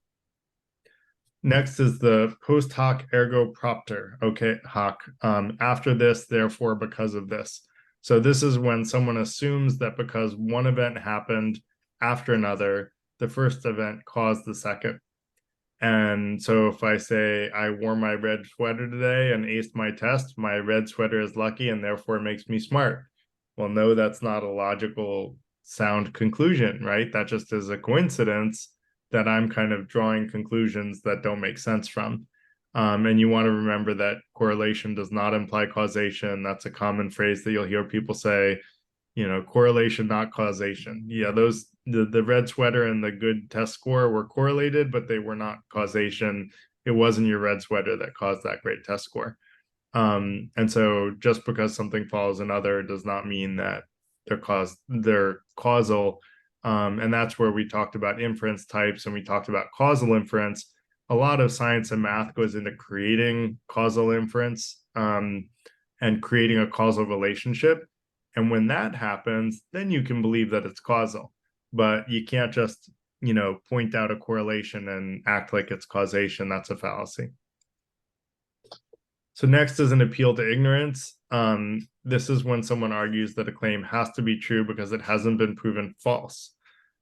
Next is the post hoc ergo propter. Okay, hoc. After this, therefore, because of this. So this is when someone assumes that because one event happened after another, the first event caused the second. And so if I say I wore my red sweater today and aced my test, my red sweater is lucky and therefore makes me smart. Well, no, that's not a logical, sound conclusion, right? That just is a coincidence that I'm kind of drawing conclusions that don't make sense from. And you want to remember that correlation does not imply causation. That's a common phrase that you'll hear people say, correlation, not causation. Yeah, the red sweater and the good test score were correlated, but they were not causation. It wasn't your red sweater that caused that great test score. And so just because something follows another does not mean that they're causal. And that's where we talked about inference types and we talked about causal inference. A lot of science and math goes into creating causal inference and creating a causal relationship. And when that happens, then you can believe that it's causal, but you can't just, point out a correlation and act like it's causation. That's a fallacy. So next is an appeal to ignorance. This is when someone argues that a claim has to be true because it hasn't been proven false.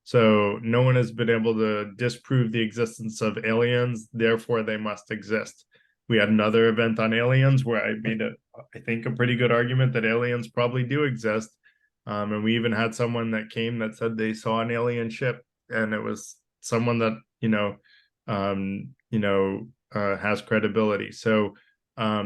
So no one has been able to disprove the existence of aliens, therefore they must exist. We had another event on aliens where I made I think a pretty good argument that aliens probably do exist. And we even had someone that came that said they saw an alien ship, and it was someone that has credibility. So but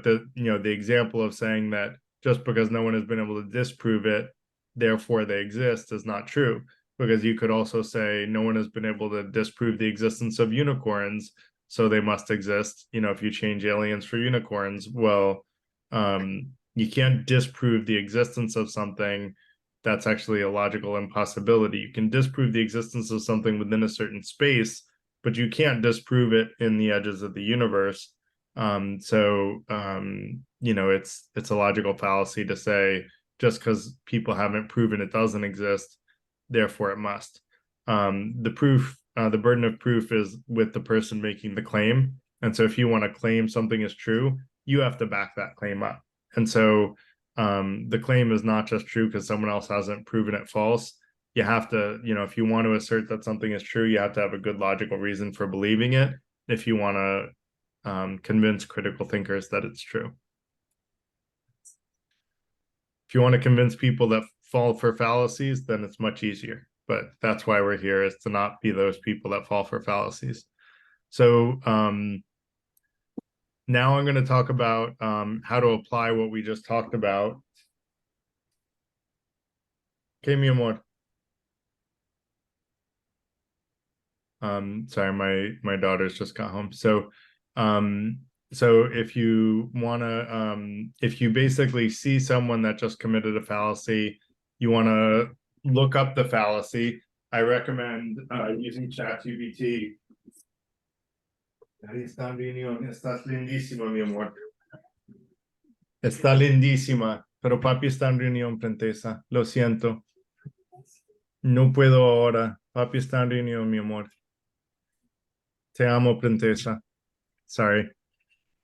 the example of saying that just because no one has been able to disprove it, therefore they exist, is not true, because you could also say no one has been able to disprove the existence of unicorns, so they must exist. If you change aliens for unicorns, well, you can't disprove the existence of something. That's actually a logical impossibility. You can disprove the existence of something within a certain space, but you can't disprove it in the edges of the universe. It's a logical fallacy to say just because people haven't proven it doesn't exist, therefore it must. The burden of proof is with the person making the claim. And so if you want to claim something is true, you have to back that claim up. And so the claim is not just true because someone else hasn't proven it false. You have to, if you want to assert that something is true, you have to have a good logical reason for believing it if you want to convince critical thinkers that it's true. If you want to convince people that fall for fallacies, then it's much easier. But that's why we're here, is to not be those people that fall for fallacies. So now I'm going to talk about how to apply what we just talked about. Okay, mi amor. Sorry, my daughters just got home. So if you want to if you basically see someone that just committed a fallacy, you want to look up the fallacy. I recommend using ChatGPT. Estás lindísima, mi amor. Está lindísima, pero papi está en reunión, princesa. Lo siento. No puedo ahora. Papi está en reunión, mi amor. Te amo, princesa. Sorry.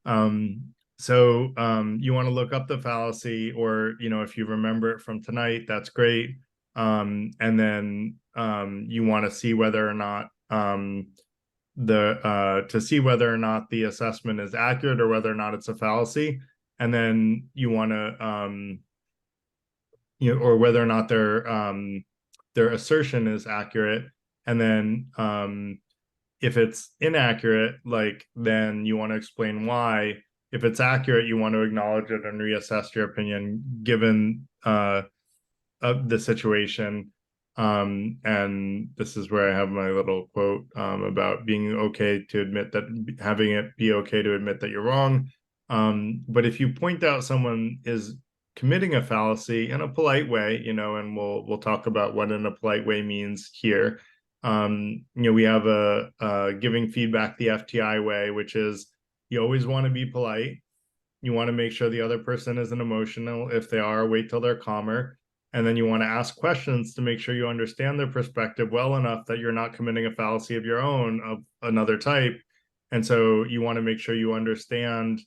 You want to look up the fallacy, or if you remember it from tonight, that's great. And then you want to see whether or not the assessment is accurate or whether or not it's a fallacy. And then you want to or whether or not their assertion is accurate. And then if it's inaccurate, then you want to explain why. If it's accurate, you want to acknowledge it and reassess your opinion given the situation. And this is where I have my little quote about being okay to admit that, having it be okay to admit that you're wrong. But if you point out someone is committing a fallacy in a polite way, and we'll talk about what in a polite way means here. We have a giving feedback the FTI way, which is you always want to be polite. You want to make sure the other person isn't emotional. If they are, wait till they're calmer. And then you want to ask questions to make sure you understand their perspective well enough that you're not committing a fallacy of your own of another type. And so you want to make sure you understand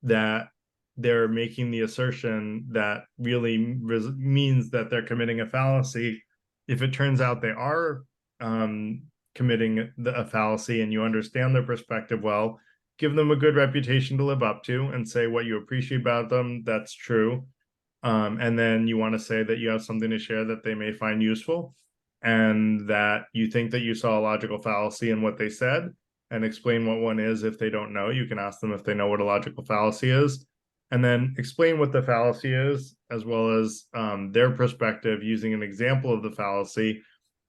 that they're making the assertion that really means that they're committing a fallacy. If it turns out they are committing a fallacy and you understand their perspective well, give them a good reputation to live up to and say what you appreciate about them, that's true. And then you want to say that you have something to share that they may find useful and that you think that you saw a logical fallacy in what they said, and explain what one is. If they don't know, you can ask them if they know what a logical fallacy is, and then explain what the fallacy is, as well as their perspective using an example of the fallacy.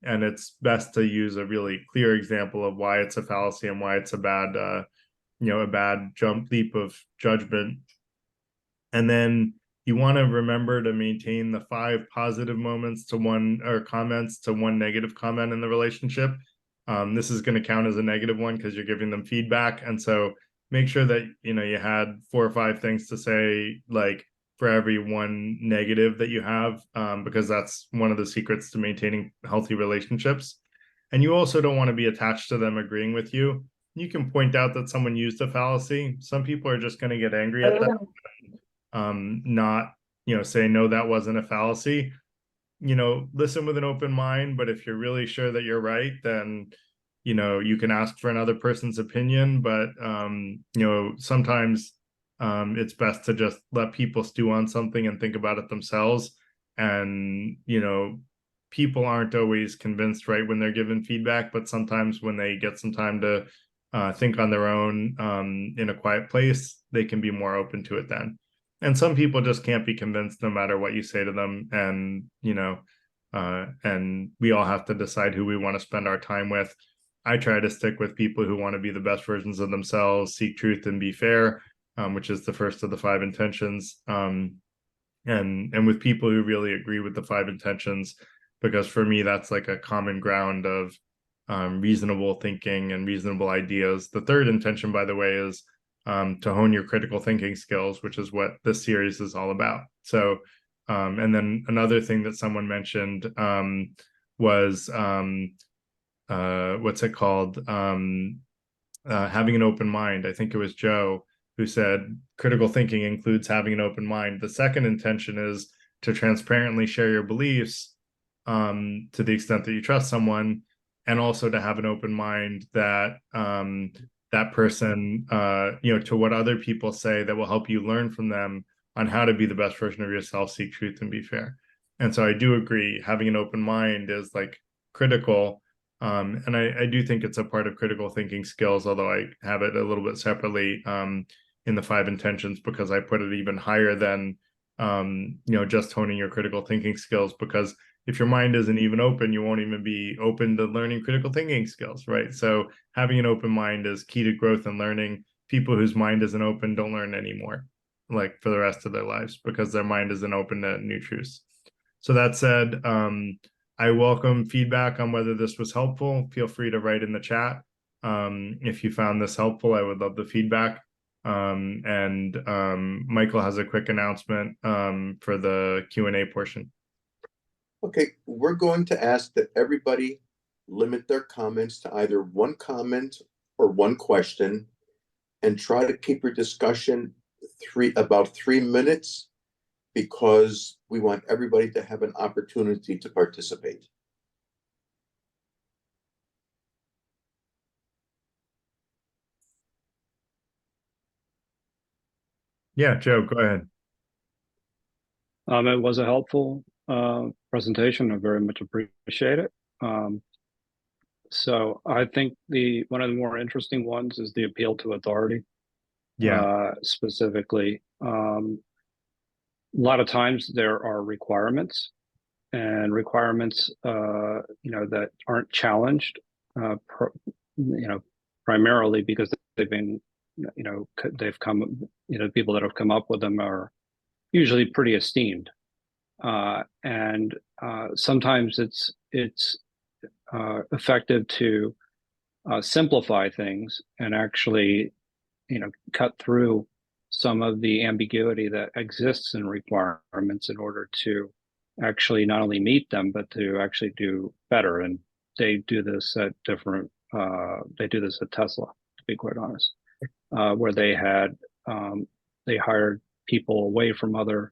And it's best to use a really clear example of why it's a fallacy and why it's a bad, a bad leap of judgment. And then you want to remember to maintain the 5 positive moments to one, or comments to one negative comment in the relationship. This is going to count as a negative one because you're giving them feedback. And so make sure that, you had 4 or 5 things to say, like, for every one negative that you have, because that's one of the secrets to maintaining healthy relationships. And you also don't want to be attached to them agreeing with you. You can point out that someone used a fallacy. Some people are just going to get angry at that. Not, say, no, that wasn't a fallacy. Listen with an open mind, but if you're really sure that you're right, then, you can ask for another person's opinion. But, sometimes it's best to just let people stew on something and think about it themselves. And, people aren't always convinced right when they're given feedback, but sometimes when they get some time to think on their own in a quiet place, they can be more open to it then. And some people just can't be convinced no matter what you say to them. And, and we all have to decide who we want to spend our time with. I try to stick with people who want to be the best versions of themselves, seek truth, and be fair, which is the first of the 5 intentions. And with people who really agree with the 5 intentions, because for me, that's like a common ground of reasonable thinking and reasonable ideas. The 3rd intention, by the way, is to hone your critical thinking skills, which is what this series is all about. So, and then another thing that someone mentioned was what's it called? Having an open mind. I think it was Joe who said critical thinking includes having an open mind. The 2nd intention is to transparently share your beliefs to the extent that you trust someone, and also to have an open mind that that person, to what other people say, that will help you learn from them on how to be the best version of yourself, seek truth, and be fair. And so I do agree, having an open mind is like critical. And I do think it's a part of critical thinking skills, although I have it a little bit separately in the 5 intentions, because I put it even higher than, just honing your critical thinking skills, because if your mind isn't even open, you won't even be open to learning critical thinking skills, right? So having an open mind is key to growth and learning. People whose mind isn't open don't learn anymore, like for the rest of their lives, because their mind isn't open to new truths. So that said, I welcome feedback on whether this was helpful. Feel free to write in the chat. If you found this helpful, I would love the feedback. And Michael has a quick announcement for the Q&A portion. Okay, we're going to ask that everybody limit their comments to either 1 comment or 1 question, and try to keep your discussion about 3 minutes, because we want everybody to have an opportunity to participate. Yeah, Joe, go ahead. It was a helpful presentation. I very much appreciate it. So I think one of the more interesting ones is the appeal to authority. Yeah. Specifically, a lot of times there are requirements, and requirements, that aren't challenged, primarily because they've been, they've come, people that have come up with them are usually pretty esteemed. And sometimes it's effective to simplify things and actually, cut through some of the ambiguity that exists in requirements in order to actually not only meet them, but to actually do better. And they do this at different, they do this at Tesla, to be quite honest, where they had, they hired people away from other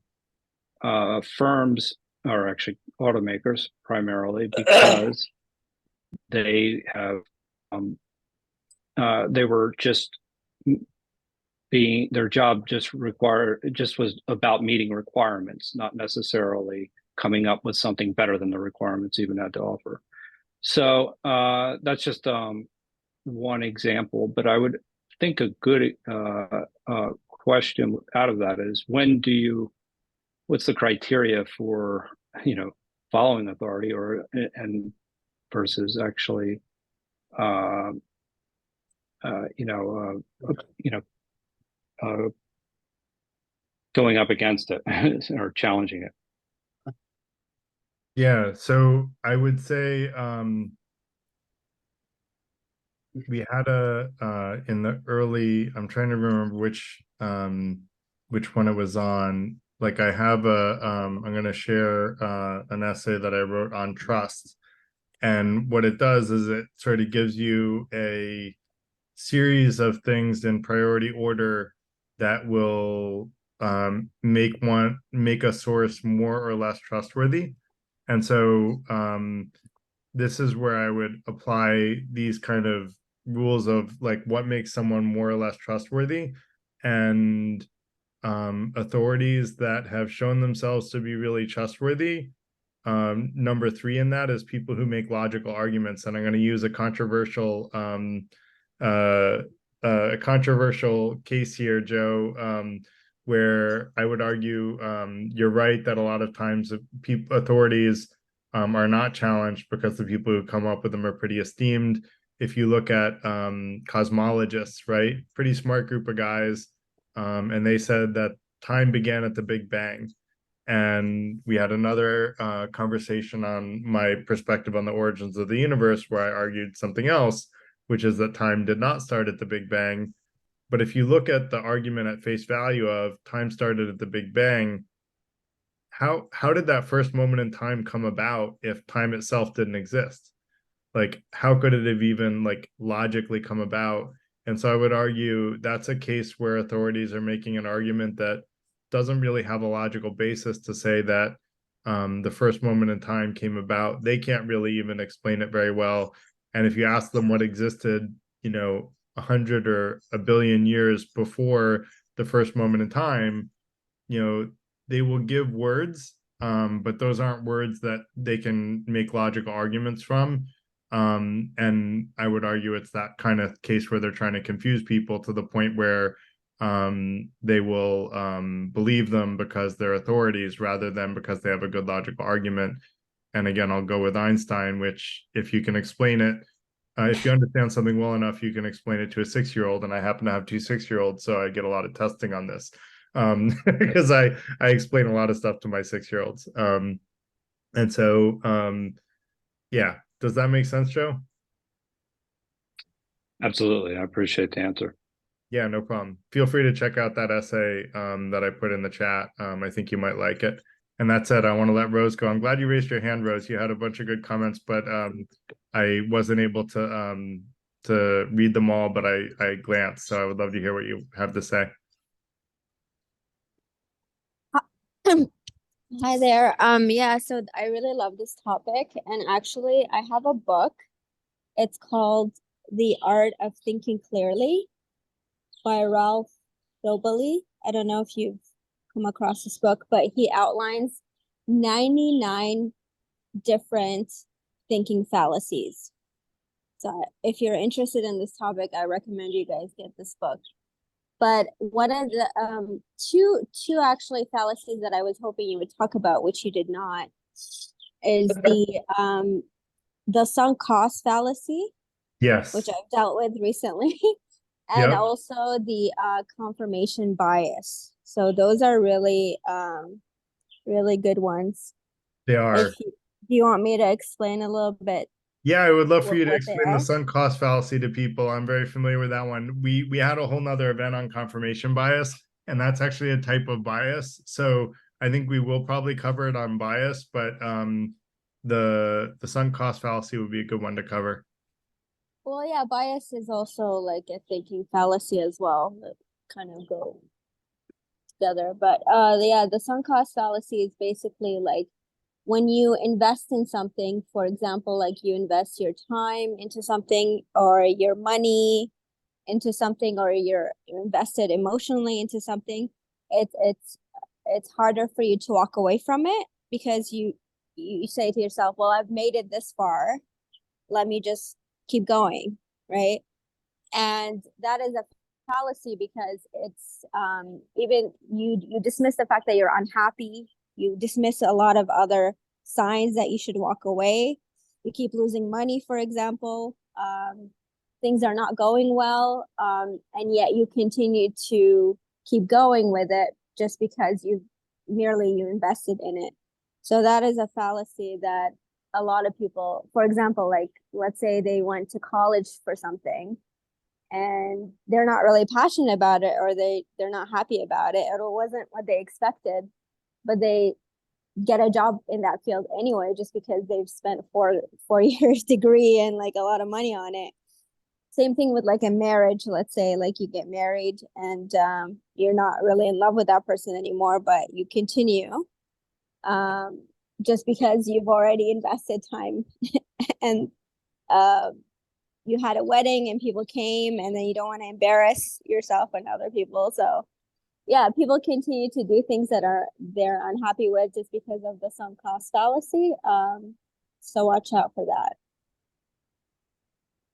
firms, or actually automakers primarily, because they have, they were just being, their job just was about meeting requirements, not necessarily coming up with something better than the requirements even had to offer. So that's just one example, but I would think a good question out of that is, what's the criteria for, following authority, or and versus actually uh, uh, you know going up against it or challenging it. Yeah, so I would say we had in the early, I'm trying to remember which one it was on. Like I have I'm gonna share an essay that I wrote on trust. And what it does is it sort of gives you a series of things in priority order that will make a source more or less trustworthy. And so this is where I would apply these kind of rules of like what makes someone more or less trustworthy, and authorities that have shown themselves to be really trustworthy. Number 3 in that is people who make logical arguments, and I'm going to use a controversial case here, Joe, where I would argue you're right that a lot of times authorities are not challenged because the people who come up with them are pretty esteemed. If you look at cosmologists, right, pretty smart group of guys, and they said that time began at the Big Bang. And we had another conversation on my perspective on the origins of the universe, where I argued something else, which is that time did not start at the Big Bang. But if you look at the argument at face value of time started at the Big Bang, how did that first moment in time come about if time itself didn't exist? Like, how could it have even like logically come about? And so I would argue that's a case where authorities are making an argument that doesn't really have a logical basis to say that the first moment in time came about. They can't really even explain it very well. And if you ask them what existed, 100 or a billion years before the first moment in time, they will give words, but those aren't words that they can make logical arguments from. And I would argue it's that kind of case where they're trying to confuse people to the point where they will believe them because they're authorities rather than because they have a good logical argument. And again, I'll go with Einstein, which if you can explain it, if you understand something well enough, you can explain it to a 6-year-old. And I happen to have 2 6-year-olds, so I get a lot of testing on this because I explain a lot of stuff to my 6-year-olds. And so, yeah, does that make sense, Joe? Absolutely. I appreciate the answer. Yeah, no problem. Feel free to check out that essay that I put in the chat. I think you might like it. And that said, I want to let Rose go. I'm glad you raised your hand, Rose. You had a bunch of good comments, but I wasn't able to read them all, but I glanced. So I would love to hear what you have to say. Hi there. Yeah, so I really love this topic, and actually I have a book. It's called The Art of Thinking Clearly by Ralph Dobely. I don't know if you've come across this book, but he outlines 99 different thinking fallacies. So if you're interested in this topic, I recommend you guys get this book. But one of the two actually fallacies that I was hoping you would talk about, which you did not, is the sunk cost fallacy. Yes. Which I've dealt with recently. And Yep. also the confirmation bias. So those are really really good ones. They are. Do you want me to explain a little bit? Yeah, I would love for you to what they explain the are? sunk cost fallacy to people. I'm very familiar with that one. We had a whole nother event on confirmation bias, and that's actually a type of bias. So I think we will probably cover it on bias, but the sunk cost fallacy would be a good one to cover. Well, yeah, bias is also like a thinking fallacy as well that kind of go together. But yeah, the sunk cost fallacy is basically like when you invest in something, for example, like you invest your time into something or your money into something, or you're invested emotionally into something, it's harder for you to walk away from it because you say to yourself, well, I've made it this far, let me just keep going, right? And that is a fallacy because it's even you dismiss the fact that you're unhappy, you dismiss a lot of other signs that you should walk away. You keep losing money, for example. Things are not going well, and yet you continue to keep going with it just because you invested in it. So that is a fallacy that a lot of people, for example, like let's say they went to college for something and they're not really passionate about it, or they're not happy about it, or it wasn't what they expected, but they get a job in that field anyway just because they've spent four years degree and like a lot of money on it. Same thing with like a marriage. Let's say like you get married and you're not really in love with that person anymore, but you continue just because you've already invested time and you had a wedding and people came, and then you don't want to embarrass yourself and other people. So yeah, people continue to do things that they're unhappy with just because of the sunk cost fallacy. So watch out for that.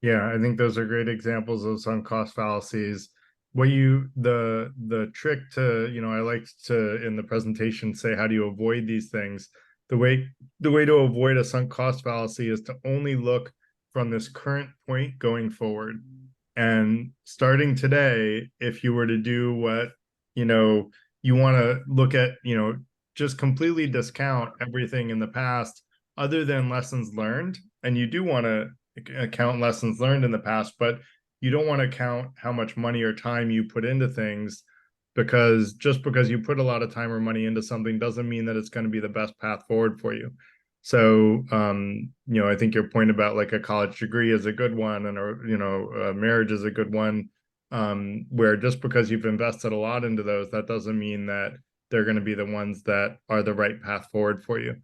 Yeah, I think those are great examples of sunk cost fallacies. The trick to, I like to in the presentation say, how do you avoid these things? The way to avoid a sunk cost fallacy is to only look from this current point going forward. And starting today, if you were to do what, you want to look at, just completely discount everything in the past other than lessons learned. And you do want to count lessons learned in the past, but you don't want to count how much money or time you put into things, because just because you put a lot of time or money into something doesn't mean that it's going to be the best path forward for you. So, I think your point about like a college degree is a good one, and a marriage is a good one, where just because you've invested a lot into those, that doesn't mean that they're going to be the ones that are the right path forward for you.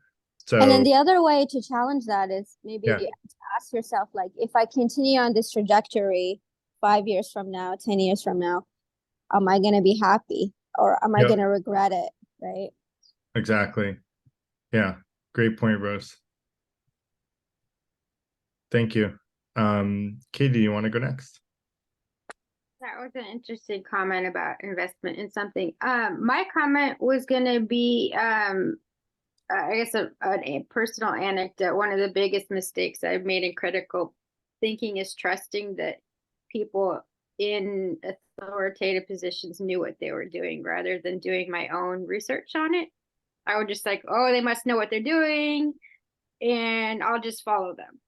So, and then the other way to challenge that is maybe Yeah. to ask yourself, like, if I continue on this trajectory 5 years from now, 10 years from now, am I going to be happy, or am I Yep. going to regret it? Right. Exactly. Yeah. Great point, Rose. Thank you. Katie, you want to go next? That was an interesting comment about investment in something. My comment was going to be, I guess, a personal anecdote. One of the biggest mistakes I've made in critical thinking is trusting that people in authoritative positions knew what they were doing rather than doing my own research on it. I would just like, oh, they must know what they're doing, and I'll just follow them.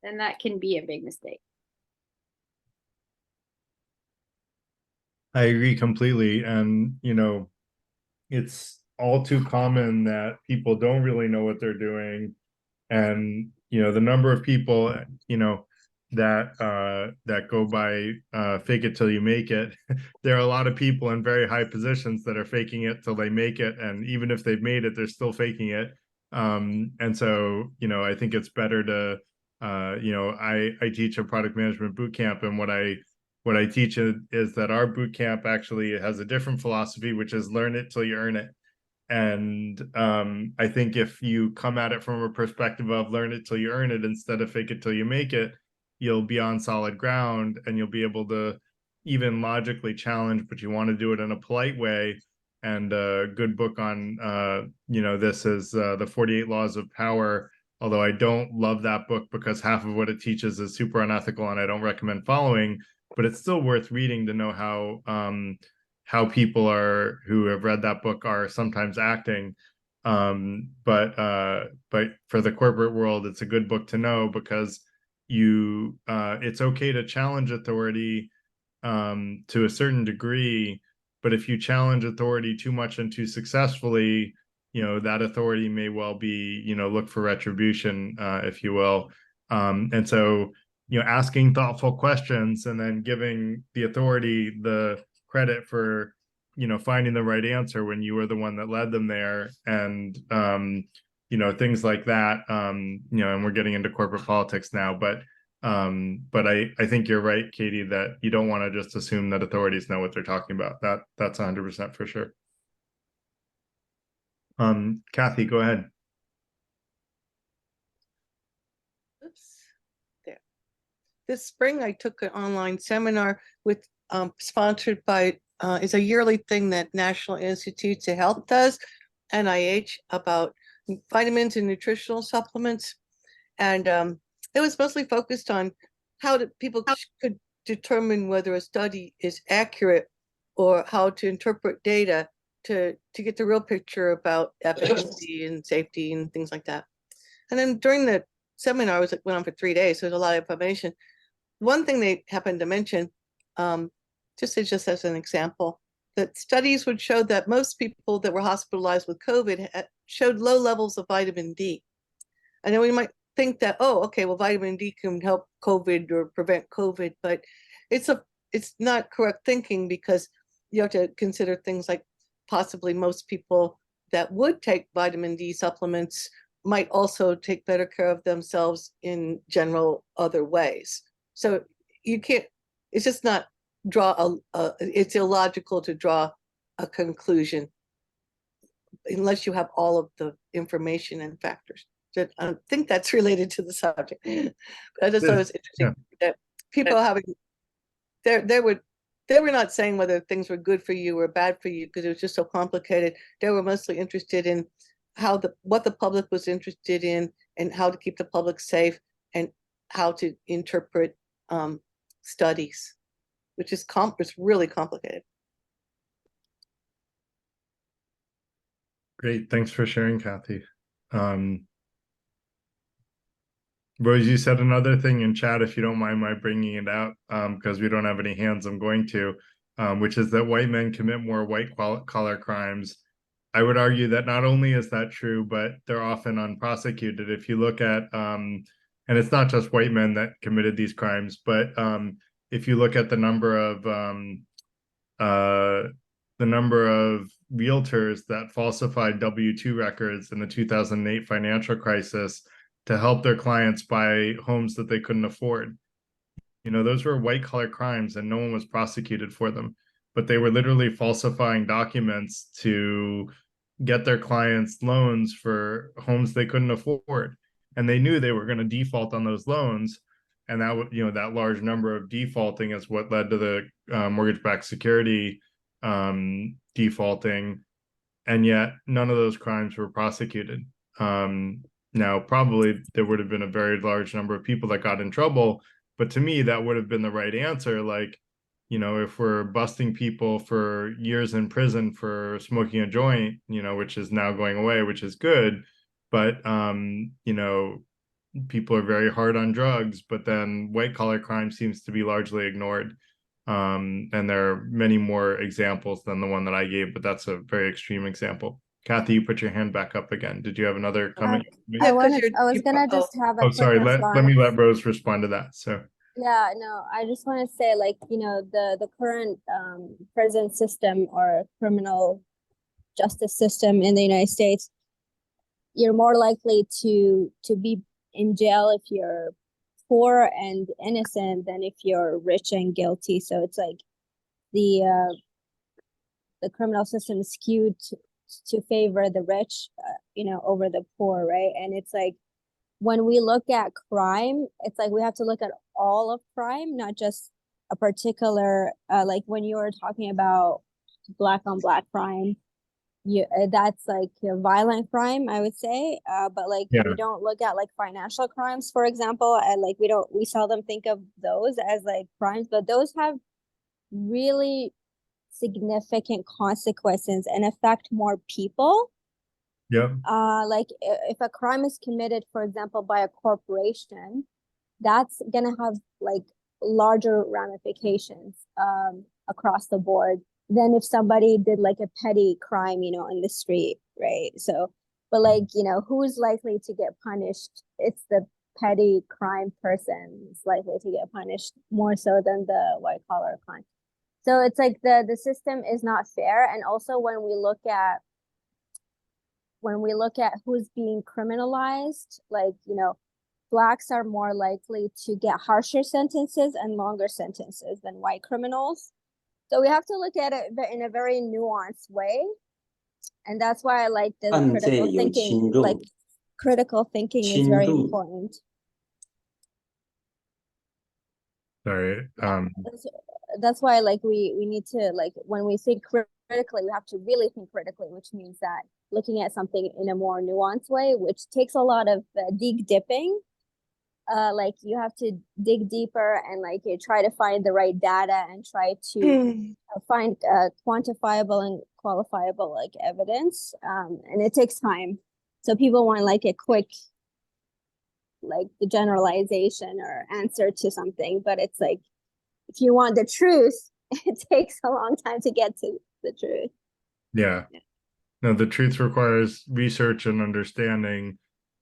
And that can be a big mistake. I agree completely. And, it's all too common that people don't really know what they're doing. And, the number of people, that go by fake it till you make it. There are a lot of people in very high positions that are faking it till they make it. And even if they've made it, they're still faking it. And so, I think it's better to, I teach a product management boot camp, and what I teach is that our boot camp actually has a different philosophy, which is learn it till you earn it. And I think if you come at it from a perspective of learn it till you earn it instead of fake it till you make it, you'll be on solid ground, and you'll be able to even logically challenge, but you want to do it in a polite way. And a good book on this is the 48 Laws of Power, although I don't love that book because half of what it teaches is super unethical and I don't recommend following, but it's still worth reading to know how people are who have read that book are sometimes acting. But for the corporate world, it's a good book to know, because it's okay to challenge authority to a certain degree, But if you challenge authority too much and too successfully, that authority may well be, look for retribution, if you will. And so, asking thoughtful questions and then giving the authority the credit for, finding the right answer when you were the one that led them there, and things like that. And we're getting into corporate politics now, but I think you're right, Katie, that you don't want to just assume that authorities know what they're talking about. That's 100% for sure. Kathy, go ahead. Oops. There. This spring, I took an online seminar with sponsored by is a yearly thing that National Institutes of Health does, NIH, about vitamins and nutritional supplements, and it was mostly focused on how people could determine whether a study is accurate or how to interpret data to get the real picture about efficacy and safety and things like that. And then during the seminar, it went on for 3 days, so there's a lot of information. One thing they happened to mention, just as an example, that studies would show that most people that were hospitalized with COVID showed low levels of vitamin D. And then we might think that, oh, okay, well, vitamin D can help COVID or prevent COVID, but it's not correct thinking, because you have to consider things like possibly most people that would take vitamin D supplements might also take better care of themselves in general other ways. So you can't, it's just not it's illogical to draw a conclusion unless you have all of the information and factors. I think that's related to the subject. I just thought it was interesting that people they were not saying whether things were good for you or bad for you, because it was just so complicated. They were mostly interested in what the public was interested in, and how to keep the public safe, and how to interpret studies, which is it's really complicated. Great, thanks for sharing, Kathy. Rose, you said another thing in chat, if you don't mind my bringing it out, because we don't have any hands, I'm going to, which is that white men commit more white-collar crimes. I would argue that not only is that true, but they're often unprosecuted. If you look at, and it's not just white men that committed these crimes, but if you look at the number of realtors that falsified W-2 records in the 2008 financial crisis to help their clients buy homes that they couldn't afford. Those were white-collar crimes and no one was prosecuted for them, but they were literally falsifying documents to get their clients loans for homes they couldn't afford. And they knew they were going to default on those loans. And that, that large number of defaulting is what led to the mortgage-backed security defaulting. And yet none of those crimes were prosecuted. Now, probably there would have been a very large number of people that got in trouble, but to me, that would have been the right answer. Like, if we're busting people for years in prison for smoking a joint, which is now going away, which is good, but, people are very hard on drugs, but then white-collar crime seems to be largely ignored. And there are many more examples than the one that I gave, but that's a very extreme example. Kathy, you put your hand back up again. Did you have another comment? I was gonna just have a quick sorry. Let me let response. Rose respond to that. So Yeah, no, I just want to say, like, the current prison system or criminal justice system in the United States, you're more likely to be in jail if you're poor and innocent than if you're rich and guilty. So it's like the criminal system is skewed to favor the rich, over the poor, right? And it's like, when we look at crime, it's like we have to look at all of crime, not just a particular, like when you were talking about black on black crime, that's like a violent crime, I would say. But like, we don't look at like financial crimes, for example, and like we seldom think of those as like crimes, but those have really significant consequences and affect more people. Like if a crime is committed, for example, by a corporation, that's gonna have like larger ramifications across the board than if somebody did like a petty crime, you know, in the street, right? So, but like, you know, who's likely to get punished? It's the petty crime person is likely to get punished more so than the white collar crime. So it's like the system is not fair. And also when we look at who's being criminalized, like, you know, Blacks are more likely to get harsher sentences and longer sentences than white criminals. So we have to look at it in a very nuanced way. And that's why I like the 犯 critical 罪有 thinking, 轻 like 重， critical thinking is 轻 very 度 important. Sorry. That's why like we need to, like, when we think critically, we have to really think critically, which means that looking at something in a more nuanced way, which takes a lot of dig dipping. Like you have to dig deeper and like you try to find the right data and try to find quantifiable and qualifiable like evidence, and it takes time. So people want like a quick, like the generalization or answer to something, but it's like if you want the truth, it takes a long time to get to the truth. Yeah. No, the truth requires research and understanding.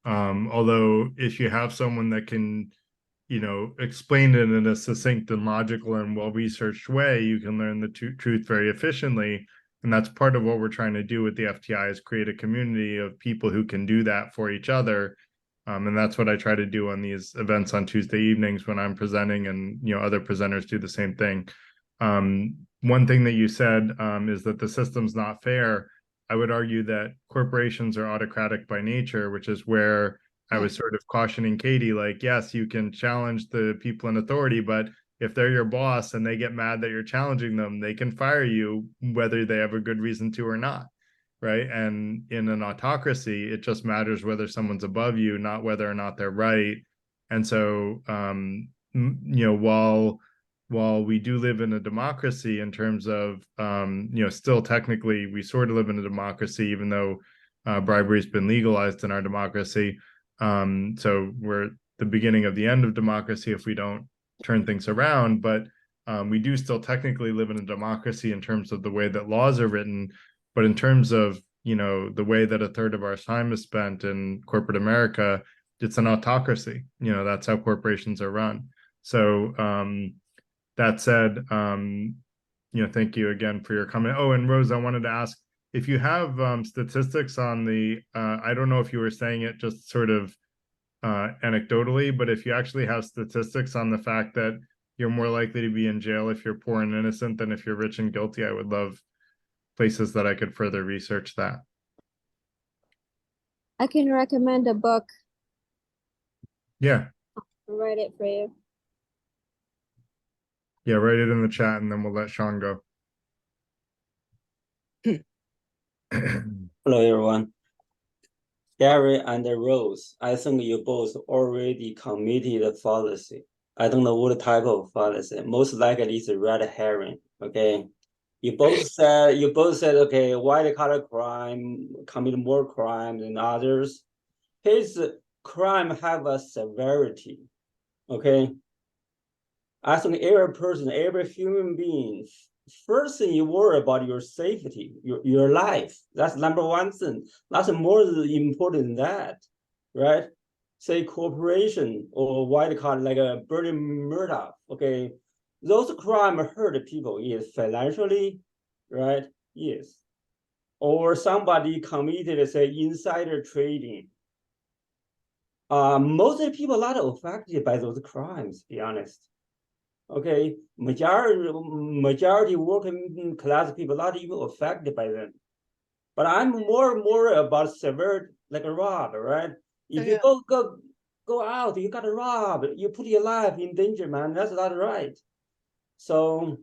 Although if you have someone that can, you know, explain it in a succinct and logical and well-researched way, you can learn the truth very efficiently. And that's part of what we're trying to do with the FTI, is create a community of people who can do that for each other. And that's what I try to do on these events on Tuesday evenings when I'm presenting, and, you know, other presenters do the same thing. One thing that you said is that the system's not fair. I would argue that corporations are autocratic by nature, which is where I was sort of cautioning Katie, like, yes, you can challenge the people in authority, but if they're your boss and they get mad that you're challenging them, they can fire you whether they have a good reason to or not, right? And in an autocracy, it just matters whether someone's above you, not whether or not they're right. And so, you know, while we do live in a democracy in terms of, you know, still technically we sort of live in a democracy, even though bribery has been legalized in our democracy. So we're the beginning of the end of democracy if we don't turn things around. But we do still technically live in a democracy in terms of the way that laws are written. But in terms of, you know, the way that a third of our time is spent in corporate America, it's an autocracy. You know, that's how corporations are run. So that said, you know, thank you again for your comment. Oh, and Rose, I wanted to ask if you have statistics on the, I don't know if you were saying it just sort of anecdotally, but if you actually have statistics on the fact that you're more likely to be in jail if you're poor and innocent than if you're rich and guilty, I would love places that I could further research that. I can recommend a book. Yeah. I'll write it for you. Yeah, write it in the chat and then we'll let Sean go. Hello, everyone. Gary and Rose, I think you both already committed fallacy. I don't know what type of fallacy. Most likely it's a red herring. Okay. You both said, okay, white collar crime commit more crime than others. His crime have a severity. Okay. I think every person, every human being, first thing you worry about your safety, your life. That's number one thing. That's more important than that, right? Say corporation or white collar like a Bernie Murdoch, okay? Those crime hurt people, yes, financially, right? Yes. Or somebody committed, say, insider trading. Most of the people are not affected by those crimes, to be honest. Okay, majority working class people not even affected by them. But I'm more about severe, like a rob, right? If you go out, you got to rob, you put your life in danger, man. That's not right. So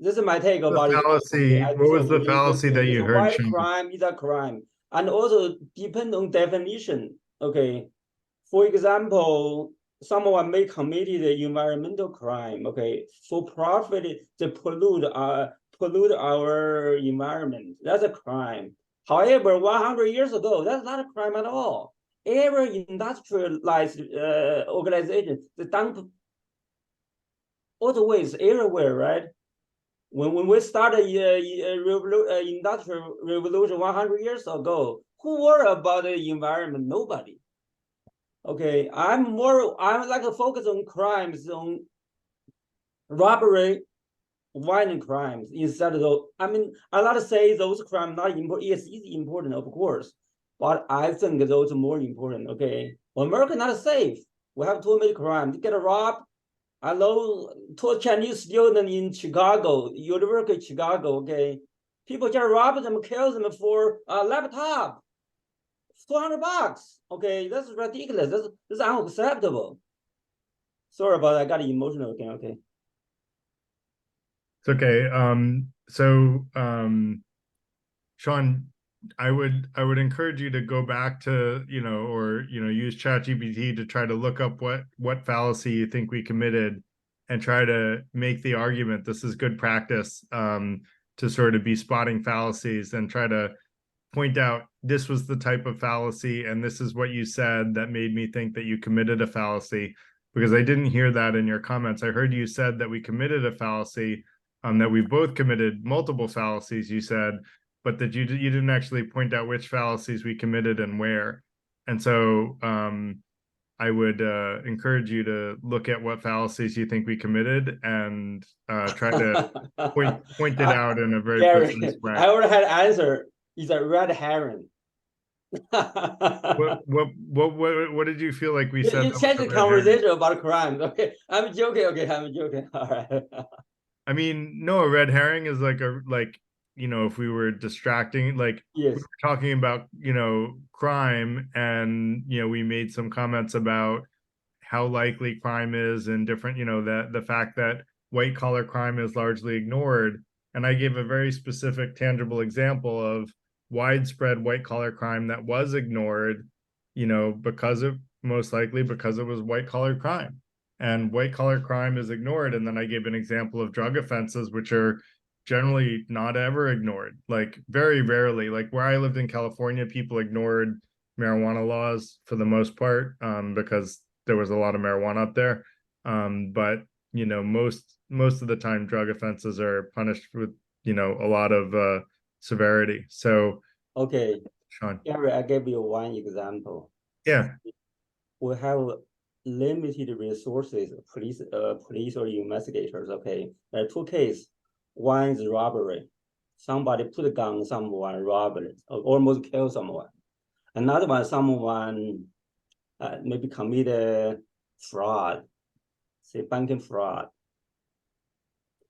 this is my take about it. Fallacy. What was the fallacy that you heard? White crime is a crime, and also depend on definition. Okay, for example, someone may committed an environmental crime, okay, for profit to pollute our environment. That's a crime. However, 100 years ago, that's not a crime at all. Every industrialized organization, they dump always everywhere, right? When we started industrial revolution 100 years ago, who worried about the environment? Nobody. Okay, I'm like to focus on crimes, on robbery, violent crimes instead of those. I mean, I not say those crimes not important. Yes, it's important, of course, but I think those are more important. Okay, well, America not safe. We have too many crimes. You get robbed. I know two Chinese students in Chicago, University of Chicago. Okay, people just rob them, kill them for a laptop. $200. Okay, that's ridiculous. That's unacceptable. Sorry about that. I got emotional again. Okay. It's okay. Sean, I would encourage you to go back to, or use ChatGPT to try to look up what fallacy you think we committed and try to make the argument this is good practice to sort of be spotting fallacies and try to point out this was the type of fallacy and this is what you said that made me think that you committed a fallacy, because I didn't hear that in your comments. I heard you said that we committed a fallacy, that we both committed multiple fallacies, you said, but that you didn't actually point out which fallacies we committed and where. And so I would encourage you to look at what fallacies you think we committed and try to point it out in a very Gary, precise way. I already had an answer. It's a red herring. What did you feel like we said? You changed the conversation about crimes. Okay, I'm joking. Okay, I'm joking. All right. I mean, no, a red herring is like if we were distracting, like yes, we were talking about, crime, and we made some comments about how likely crime is and different, that the fact that white collar crime is largely ignored. And I gave a very specific, tangible example of widespread white collar crime that was ignored, most likely because it was white collar crime. And white collar crime is ignored. And then I gave an example of drug offenses, which are generally not ever ignored, like very rarely. Like where I lived in California, people ignored marijuana laws for the most part because there was a lot of marijuana up there. But most of the time drug offenses are punished with a lot of severity. So okay, Sean. Gary, I gave you one example. Yeah. We have limited resources, police or investigators. Okay, there are two cases. One is robbery. Somebody put a gun on someone, robbed it, or almost killed someone. Another one, someone maybe committed fraud, say banking fraud.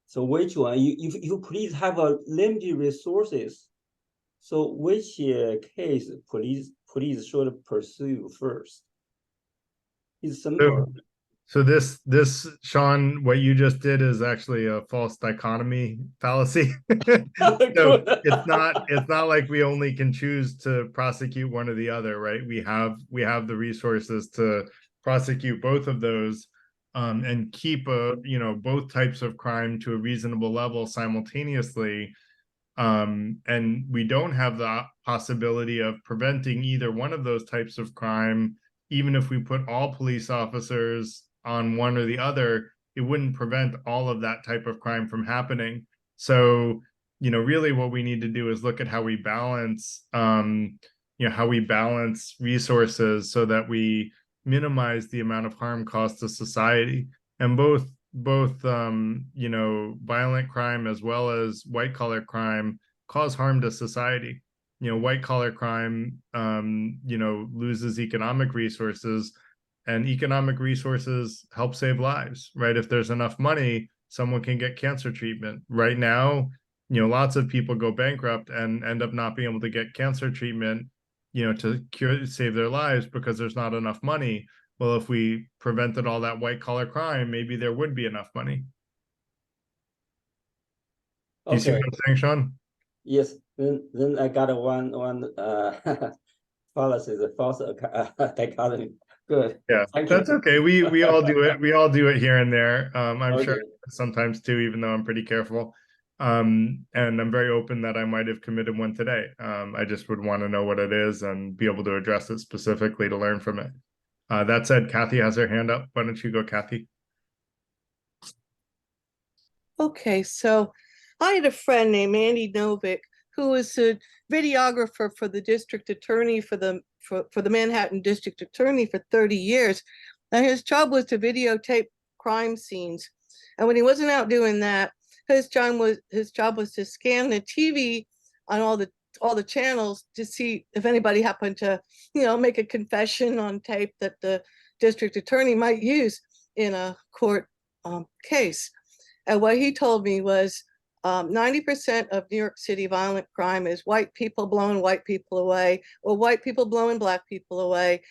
So which one? If you police have a limited resources, so which case police should pursue first? It's simple. So this Sean, what you just did is actually a false dichotomy fallacy. So it's not like we only can choose to prosecute one or the other, right? We have the resources to prosecute both of those and keep both types of crime to a reasonable level simultaneously. And we don't have the possibility of preventing either one of those types of crime. Even if we put all police officers on one or the other, it wouldn't prevent all of that type of crime from happening. So, really what we need to do is look at how we balance, resources so that we minimize the amount of harm caused to society. And both violent crime as well as white collar crime cause harm to society. White collar crime loses economic resources, and economic resources help save lives, right? If there's enough money, someone can get cancer treatment. Right now, lots of people go bankrupt and end up not being able to get cancer treatment, to save their lives because there's not enough money. Well, if we prevented all that white collar crime, maybe there would be enough money. Do you see what I'm saying, Sean? Yes. Then I got one fallacy, the false dichotomy. Good. Yeah, that's okay. We all do it. We all do it here and there. I'm sure sometimes too, even though I'm pretty careful. And I'm very open that I might have committed one today. I just would want to know what it is and be able to address it specifically to learn from it. That said, Kathy has her hand up. Why don't you go, Kathy? Okay, so I had a friend named Andy Novick who was a videographer for the district attorney for the Manhattan district attorney for 30 years. And his job was to videotape crime scenes. And when he wasn't out doing that, his job was to scan the TV on all the channels to see if anybody happened to, make a confession on tape that the district attorney might use in a court case. And what he told me was 90% of New York City violent crime is white people blowing white people away, or white people blowing black people away.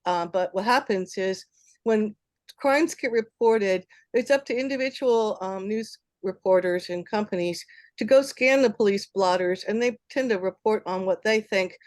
But what happens is when crimes get reported, it's up to individual news reporters and companies to go scan the police blotters, and they tend to report on what they think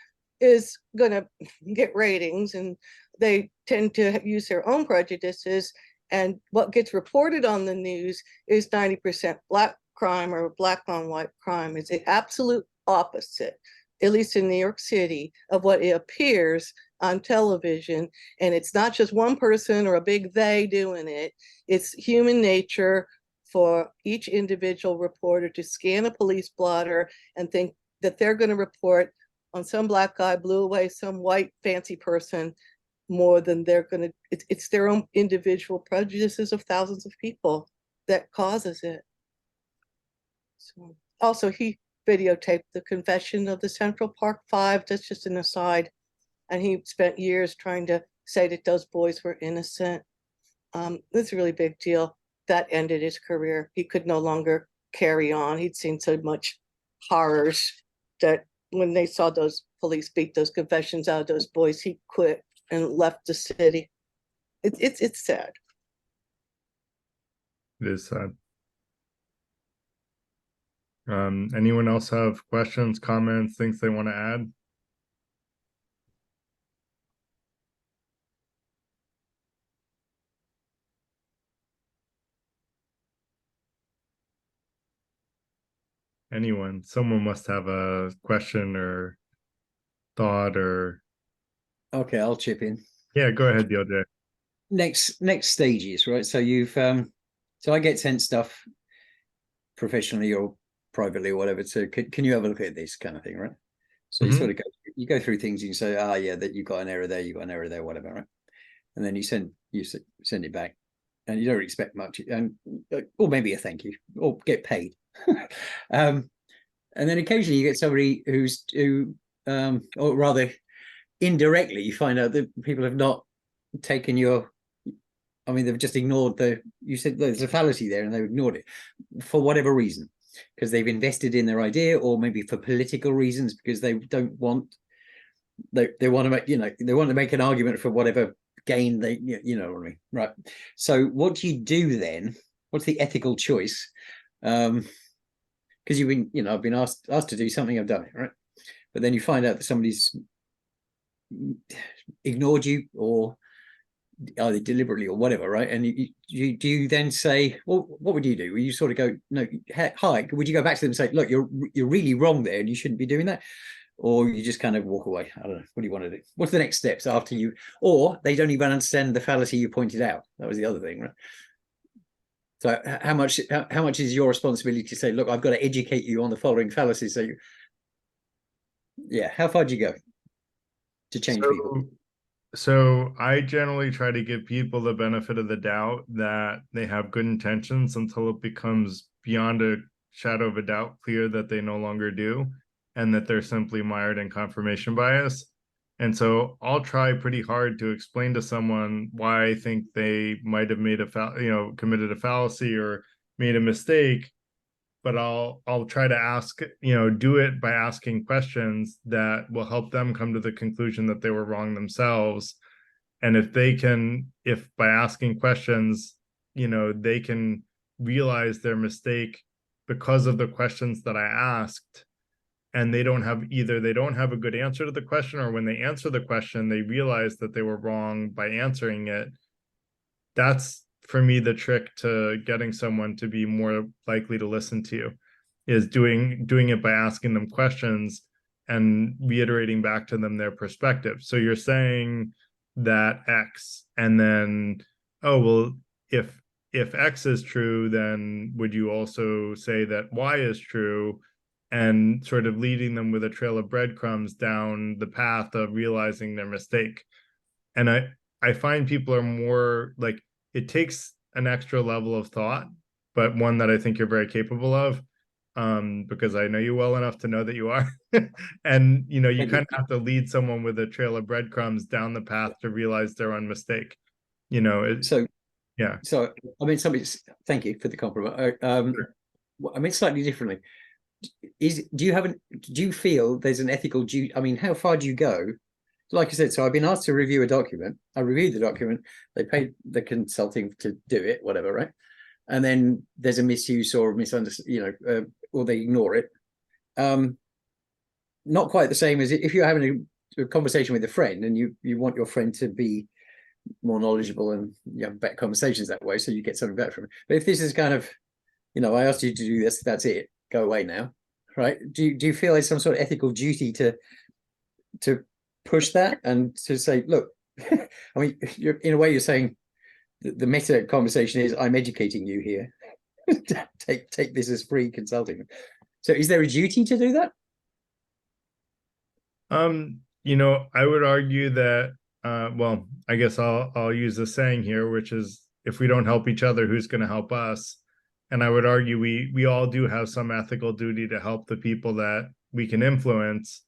is going to get ratings, and they tend to use their own prejudices. And what gets reported on the news is 90% black crime or black on white crime. It's the absolute opposite, at least in New York City, of what it appears on television. And it's not just one person or a big they doing it. It's human nature for each individual reporter to scan a police blotter and think that they're going to report on some black guy blew away some white fancy person more than they're going to. It's their own individual prejudices of thousands of people that causes it. So also, he videotaped the confession of the Central Park Five. That's just an aside. And he spent years trying to say that those boys were innocent. It's a really big deal. That ended his career. He could no longer carry on. He'd seen so much horrors that when they saw those police beat those confessions out of those boys, he quit and left the city. It's sad. It is sad. Anyone else have questions, comments, things they want to add? Anyone? Someone must have a question or thought or. Okay, I'll chip in. Yeah, go ahead, DLJ. Next stages, right? So you've so I get sent stuff professionally or privately or whatever. So can you have a look at this kind of thing, right? So you sort of go through things and you say, yeah, that you got an error there, you got an error there, whatever, right? And then you send it back, and you don't expect much, and or maybe a thank you, or get paid. And then occasionally you get somebody or rather indirectly, you find out that people have not taken they've just ignored you said there's a fallacy there and they've ignored it for whatever reason, because they've invested in their idea, or maybe for political reasons, because they don't want, they want to make, they want to make an argument for whatever gain they, you know what I mean, right? So what do you do then? What's the ethical choice? Because you've been, I've been asked to do something, I've done it, right? But then you find out that somebody's ignored you, or either deliberately or whatever, right? And you do you then say, well, what would you do? Will you sort of go, no, hi, would you go back to them and say, look, you're really wrong there and you shouldn't be doing that? Or you just kind of walk away? I don't know. What do you want to do? What's the next steps after you, or they don't even understand the fallacy you pointed out? That was the other thing, right? So how much is your responsibility to say, look, I've got to educate you on the following fallacies? So how far do you go to change people? So I generally try to give people the benefit of the doubt that they have good intentions until it becomes beyond a shadow of a doubt clear that they no longer do, and that they're simply mired in confirmation bias. And so I'll try pretty hard to explain to someone why I think they might have made committed a fallacy or made a mistake. But I'll try to ask, do it by asking questions that will help them come to the conclusion that they were wrong themselves. And if by asking questions, they can realize their mistake because of the questions that I asked, and they don't have a good answer to the question, or when they answer the question, they realize that they were wrong by answering it. That's, for me, the trick to getting someone to be more likely to listen to you, is doing it by asking them questions and reiterating back to them their perspective. So you're saying that X, and then, oh, well, if X is true, then would you also say that Y is true? And sort of leading them with a trail of breadcrumbs down the path of realizing their mistake. And I find people are more like, it takes an extra level of thought, but one that I think you're very capable of, because I know you well enough to know that you are. And you Thank kind you. of have to lead someone with a trail of breadcrumbs down the path to realize their own mistake. So yeah. So I mean, thank you for the compliment. I mean, slightly differently. Do you feel there's an ethical duty? I mean, how far do you go? Like I said, so I've been asked to review a document. I reviewed the document. They paid the consulting to do it, whatever, right? And then there's a misuse or misunderstanding, or they ignore it. Not quite the same as if you're having a conversation with a friend and you want your friend to be more knowledgeable and you have better conversations that way, so you get something better from it. But if this is kind of, I asked you to do this, that's it, go away now, right? Do you feel there's some sort of ethical duty to push that and to say, look, I mean, you're in a way you're saying the meta conversation is I'm educating you here. take this as free consulting. So is there a duty to do that? I would argue that well, I guess I'll use the saying here, which is if we don't help each other, who's going to help us? And I would argue we all do have some ethical duty to help the people that we can influence.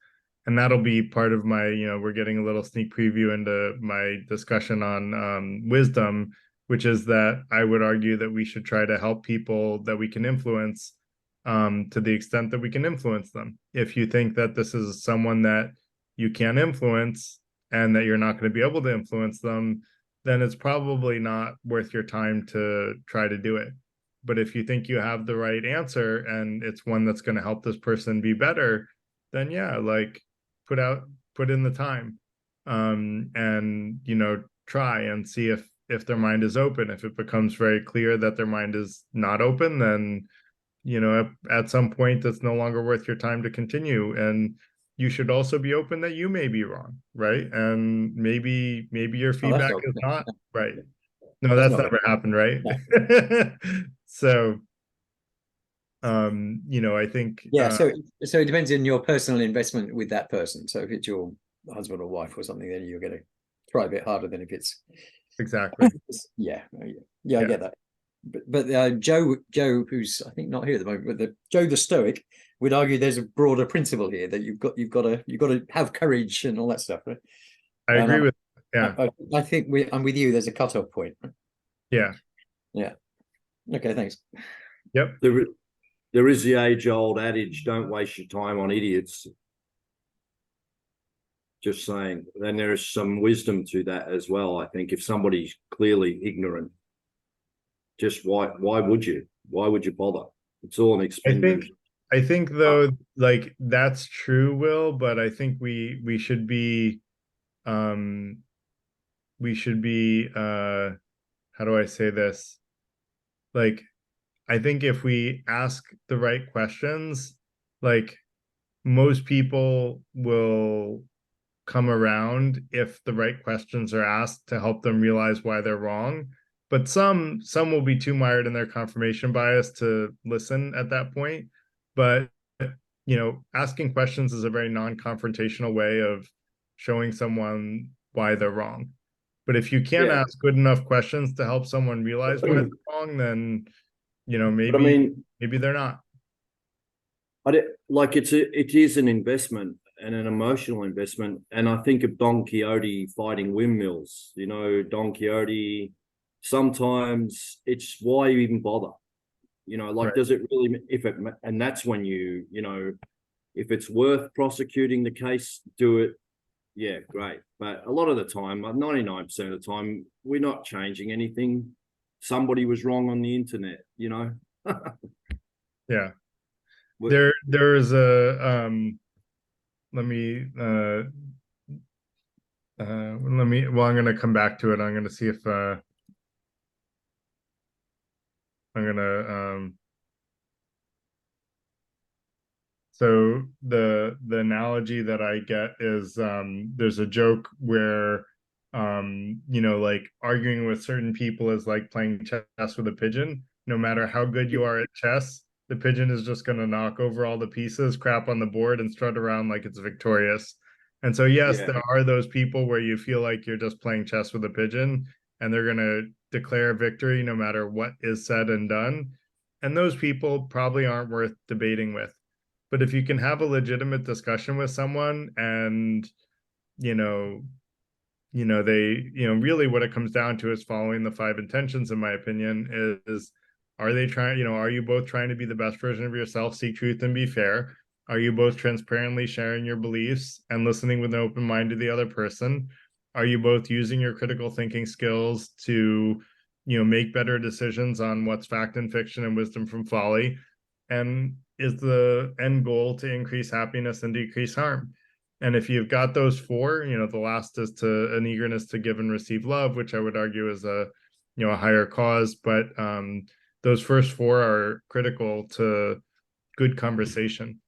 And that'll be part of my, we're getting a little sneak preview into my discussion on wisdom, which is that I would argue that we should try to help people that we can influence to the extent that we can influence them. If you think that this is someone that you can't influence and that you're not going to be able to influence them, then it's probably not worth your time to try to do it. But if you think you have the right answer and it's one that's going to help this person be better, then yeah, like put in the time, and try and see if their mind is open. If it becomes very clear that their mind is not open, then at some point it's no longer worth your time to continue. And you should also be open that you may be wrong, right? And maybe your feedback is not right. No, that's never happened, right? No. So I think so it depends on your personal investment with that person. So if it's your husband or wife or something, then you're going to try a bit harder than if it's exactly. yeah, I get that. But Joe, who's I think not here at the moment, but Joe the Stoic would argue there's a broader principle here that you've got to have courage and all that stuff, right? I agree with I think I'm with you. There's a cutoff point. Yeah. Okay, thanks. Yep. There is the age-old adage, don't waste your time on idiots. Just saying. And there is some wisdom to that as well. I think if somebody's clearly ignorant, just why would you? Why would you bother? It's all an expenditure. I think though, like that's true, Will, but I think we should be how do I say this? Like, I think if we ask the right questions, like most people will come around if the right questions are asked to help them realize why they're wrong. But some will be too mired in their confirmation bias to listen at that point. But asking questions is a very non-confrontational way of showing someone why they're wrong. But if you can't ask good enough questions to help someone realize why they're wrong, then maybe they're not. It is an investment and an emotional investment. And I think of Don Quixote fighting windmills. Don Quixote, sometimes it's why you even bother. Right. Does it really, and that's when if it's worth prosecuting the case, do it. Yeah, great. But a lot of the time, 99% of the time, we're not changing anything. Somebody was wrong on the internet, Yeah. There is a I'm gonna come back to it. I'm gonna see if I'm gonna so the analogy that I get is there's a joke where You know, like arguing with certain people is like playing chess with a pigeon. No matter how good you are at chess, the pigeon is just going to knock over all the pieces, crap on the board, and strut around like it's victorious. And so, yes, Yeah. there are those people where you feel like you're just playing chess with a pigeon, and they're going to declare victory no matter what is said and done. And those people probably aren't worth debating with. But if you can have a legitimate discussion with someone and, you know, they, really what it comes down to is following the five intentions, in my opinion, is are they trying, are you both trying to be the best version of yourself, seek truth and be fair? Are you both transparently sharing your beliefs and listening with an open mind to the other person? Are you both using your critical thinking skills to, make better decisions on what's fact and fiction and wisdom from folly? And is the end goal to increase happiness and decrease harm? And if you've got those four, the last is to an eagerness to give and receive love, which I would argue is a higher cause. But those first four are critical to good conversation.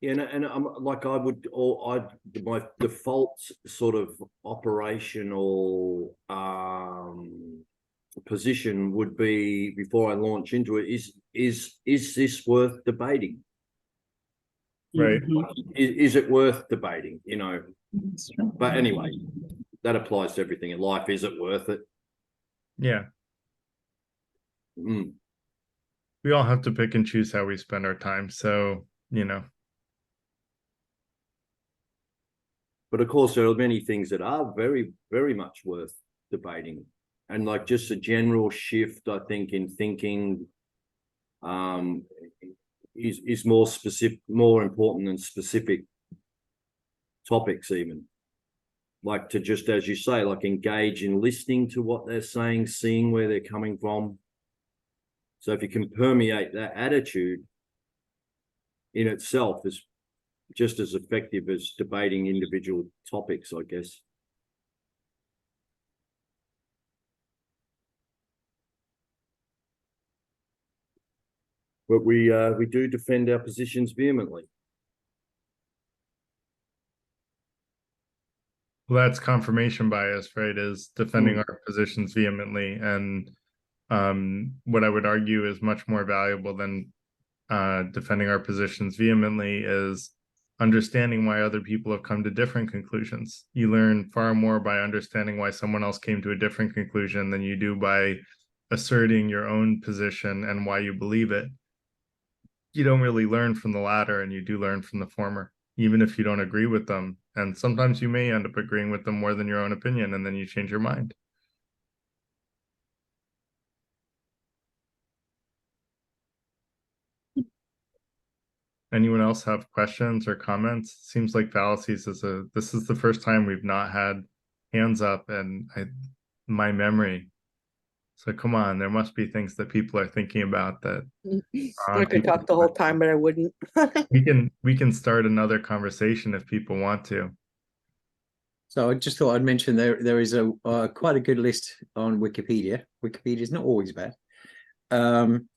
Yeah, and I'm like my default sort of operational position would be, before I launch into it, is this worth debating? Right. Is it worth debating? But anyway, that applies to everything in life. Is it worth it? Yeah. Mm. We all have to pick and choose how we spend our time. So, But of course, there are many things that are very, very much worth debating. And like just a general shift, I think, in thinking is more specific, more important than specific topics, even. Like to just, as you say, like engage in listening to what they're saying, seeing where they're coming from. So if you can permeate that attitude in itself is just as effective as debating individual topics, I guess. But we do defend our positions vehemently. Well, that's confirmation bias, right? Is defending our positions vehemently. And what I would argue is much more valuable than defending our positions vehemently is understanding why other people have come to different conclusions. You learn far more by understanding why someone else came to a different conclusion than you do by asserting your own position and why you believe it. You don't really learn from the latter, and you do learn from the former, even if you don't agree with them. And sometimes you may end up agreeing with them more than your own opinion, and then you change your mind. Anyone else have questions or comments? Seems like fallacies this is the first time we've not had hands up in my memory. So come on, there must be things that people are thinking about that. I could talk the whole time, but I wouldn't. we can start another conversation if people want to. So I just thought I'd mention there is a quite a good list on Wikipedia. Wikipedia is not always bad. On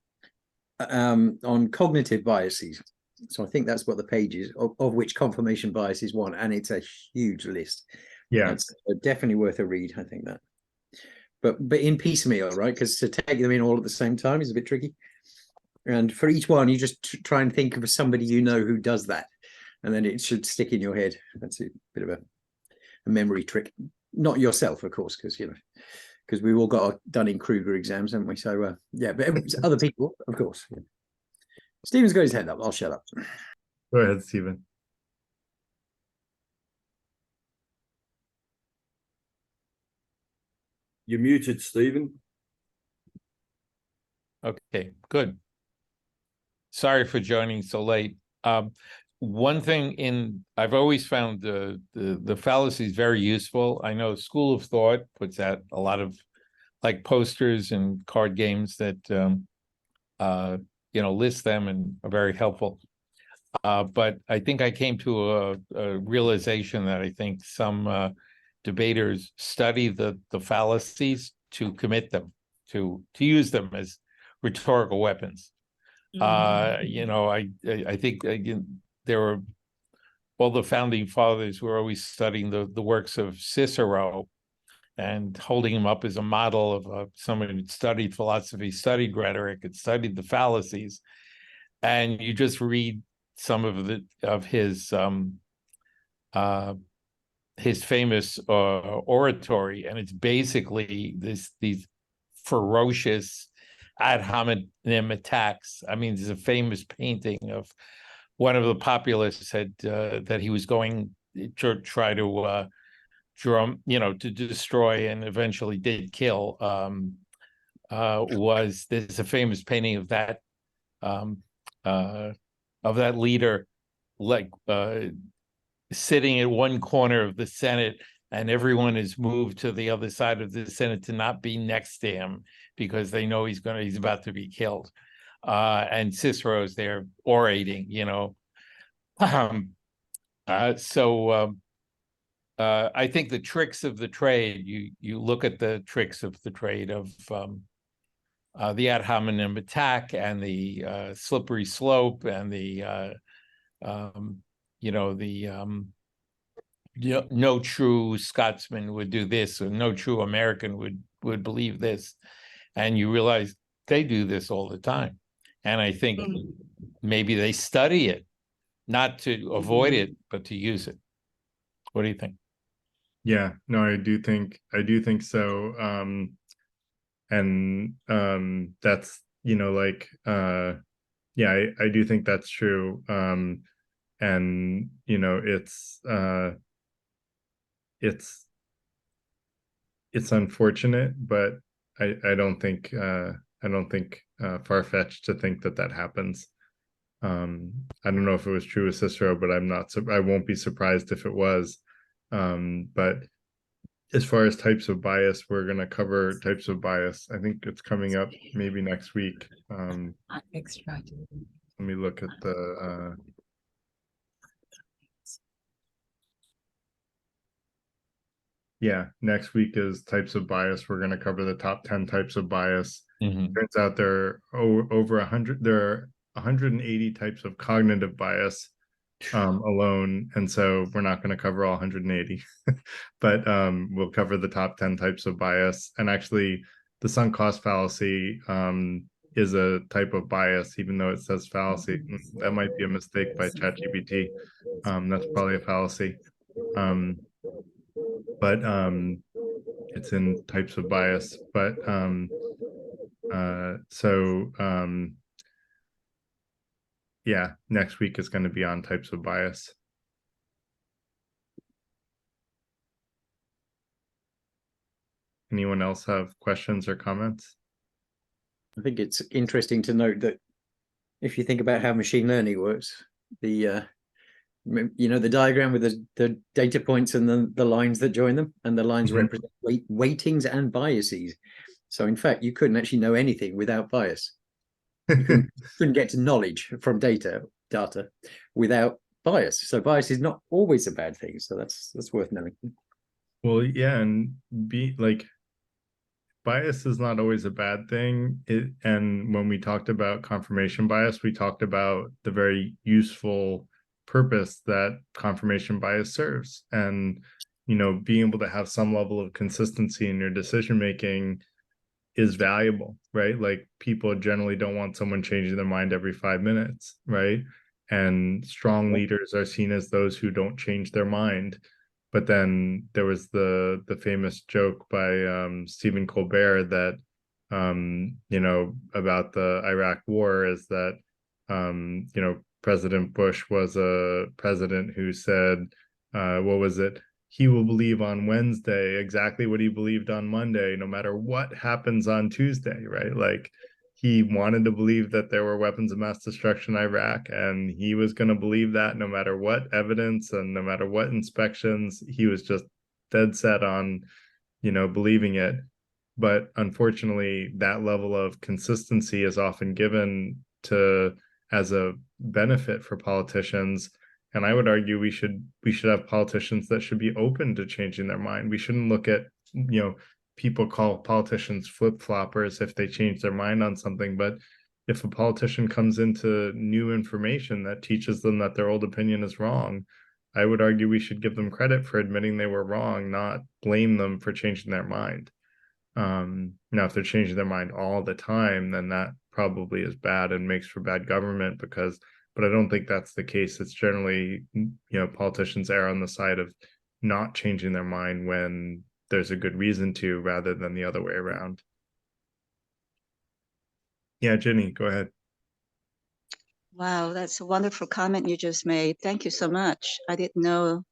cognitive biases. So I think that's what the page is, of which confirmation bias is one, and it's a huge list. Yeah, it's definitely worth a read. I think that, but in piecemeal, right? Because to take them in all at the same time is a bit tricky. And for each one, you just try and think of somebody who does that, and then it should stick in your head. That's a bit of a memory trick. Not yourself, of course, because we've all got our Dunning-Kruger exams, haven't we? So yeah, but other people, of course. Yeah. Stephen's got his hand up. I'll shut up. Go ahead, Stephen. You're muted, Stephen. Okay, good. Sorry for joining so late. One thing I've always found the fallacies very useful. I know School of Thought puts out a lot of like posters and card games that list them and are very helpful. But I think I came to a realization that I think some debaters study the fallacies to commit them, to use them as rhetorical weapons. I think there are all the founding fathers were always studying the works of Cicero and holding him up as a model of someone who studied philosophy, studied rhetoric, and studied the fallacies. And you just read some of his famous oratory, and it's basically these ferocious ad hominem attacks. I mean, there's a famous painting of one of the populists said that he was going to try to to destroy and eventually did kill. There's a famous painting of that leader, like sitting at one corner of the Senate, and everyone is moved to the other side of the Senate to not be next to him because they know he's about to be killed. And Cicero's there orating, I think the tricks of the trade, you look at the tricks of the trade of the ad hominem attack and the slippery slope and the no true Scotsman would do this, or no true American would believe this, and you realize they do this all the time. And I think maybe they study it, not to avoid it, but to use it. What do you think? Yeah, no, I do think so. That's, yeah, I do think that's true. And it's unfortunate, but I don't think far-fetched to think that happens. I don't know if it was true with Cicero, but I won't be surprised if it was. But as far as types of bias, we're going to cover types of bias. I think it's coming up maybe next week. Let me look at the yeah, next week is types of bias. We're going to cover the top 10 types of bias. Turns out there are over 100. There are 180 types of cognitive bias alone, and so we're not going to cover all 180. But we'll cover the top 10 types of bias. And actually, the sunk cost fallacy is a type of bias, even though it says fallacy. That might be a mistake by ChatGPT. That's probably a fallacy. But it's in types of bias. But yeah, next week is going to be on types of bias. Anyone else have questions or comments? I think it's interesting to note that if you think about how machine learning works, the diagram with the data points and the lines that join them, and the lines represent weightings and biases. So in fact, you couldn't actually know anything without bias. You couldn't get to knowledge from data without bias. So bias is not always a bad thing. So that's worth knowing. Well, yeah, and bias is not always a bad thing. And when we talked about confirmation bias, we talked about the very useful purpose that confirmation bias serves. And, being able to have some level of consistency in your decision making is valuable, right? Like, people generally don't want someone changing their mind every 5 minutes, right? And strong leaders are seen as those who don't change their mind. But then there was the famous joke by Stephen Colbert that about the Iraq War is that President Bush was a president who said, what was it? He will believe on Wednesday exactly what he believed on Monday, no matter what happens on Tuesday, right? Like, he wanted to believe that there were weapons of mass destruction in Iraq, and he was going to believe that no matter what evidence and no matter what inspections. He was just dead set on, believing it. But unfortunately, that level of consistency is often given as a benefit for politicians. And I would argue we should have politicians that should be open to changing their mind. We shouldn't look at, people call politicians flip-floppers if they change their mind on something. But if a politician comes into new information that teaches them that their old opinion is wrong, I would argue we should give them credit for admitting they were wrong, not blame them for changing their mind. Now, if they're changing their mind all the time, then that probably is bad and makes for bad government but I don't think that's the case. It's generally, politicians err on the side of not changing their mind when there's a good reason to, rather than the other way around. Yeah, Jenny, go ahead. Wow, that's a wonderful comment you just made. Thank you so much. I didn't know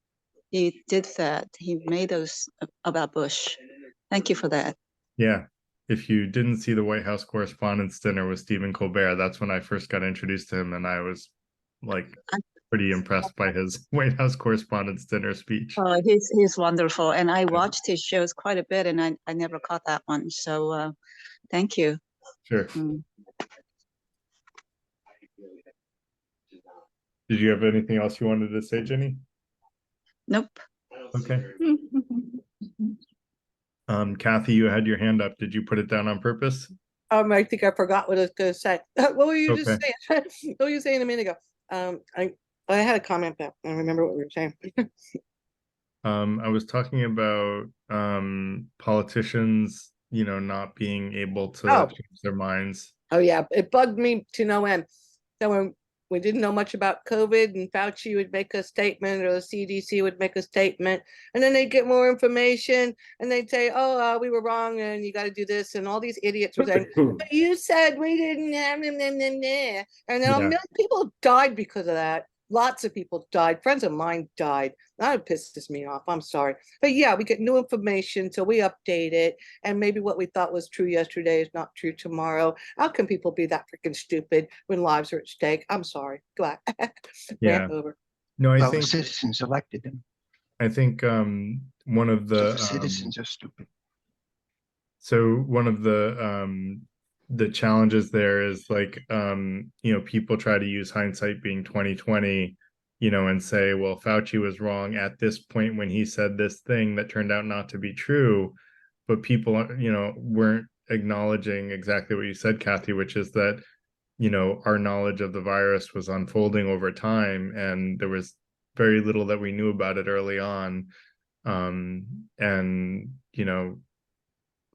he did that. He made those about Bush. Thank you for that. Yeah. If you didn't see the White House Correspondents' Dinner with Stephen Colbert, that's when I first got introduced to him, and I was like pretty impressed by his White House Correspondents' Dinner speech. Oh, he's wonderful, and I watched his shows quite a bit, and I never caught that one. So thank you. Sure. Did you have anything else you wanted to say, Jenny? Nope. Okay. Kathy, you had your hand up. Did you put it down on purpose? I think I forgot what I was going to say. What were you just Okay. saying? What were you saying a minute ago? I had a comment, but I don't remember what we were saying. I was talking about politicians, not being able to change their minds. Oh yeah, it bugged me to no end. So when we didn't know much about COVID, and Fauci would make a statement, or the CDC would make a statement, and then they'd get more information, and they'd say, "Oh, we were wrong, and you got to do this," and all these idiots were saying, "But you said we didn't have," and then a million people died because of that. Lots of people died. Friends of mine died. That pisses me off. I'm sorry. But yeah, we get new information, so we update it. And maybe what we thought was true yesterday is not true tomorrow. How can people be that freaking stupid when lives are at stake? I'm sorry. Go ahead. Yeah. Over. No, I Well, think the citizens elected them. I think one of So the the citizens are stupid. so one of the challenges there is like people try to use hindsight being 2020, and say, well, Fauci was wrong at this point when he said this thing that turned out not to be true. But people weren't acknowledging exactly what you said, Kathy, which is that our knowledge of the virus was unfolding over time, and there was very little that we knew about it early on. And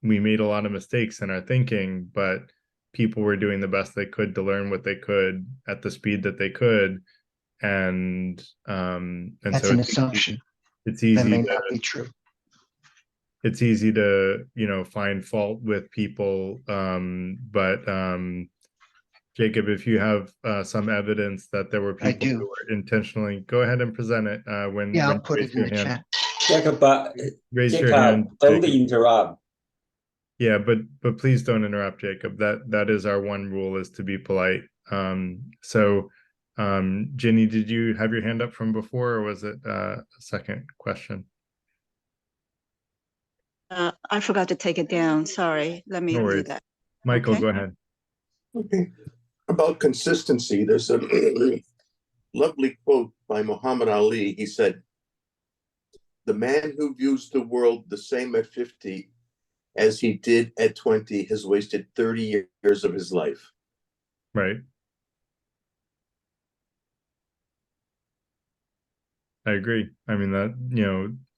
we made a lot of mistakes in our thinking, but people were doing the best they could to learn what they could at the speed that they could. And That's so an assumption. It's That easy may to, not be true. it's easy to, find fault with people. But Jacob, if you have some evidence that there were people who were intentionally, go ahead and present it when Yeah, when I'll put you it in the chat. Jacob, raise your Jacob, hand, don't Jacob. interrupt. Yeah, but please don't interrupt, Jacob. That is our one rule, is to be polite. So Ginny, did you have your hand up from before, or was it a second question? I forgot to take it down. Sorry. Let me No do worries. that. Michael, Okay. go ahead. Okay. About consistency, there's a lovely quote by Muhammad Ali. He said, "The man who views the world the same at 50 as he did at 20 has wasted 30 years of his life." Right. I agree. I mean,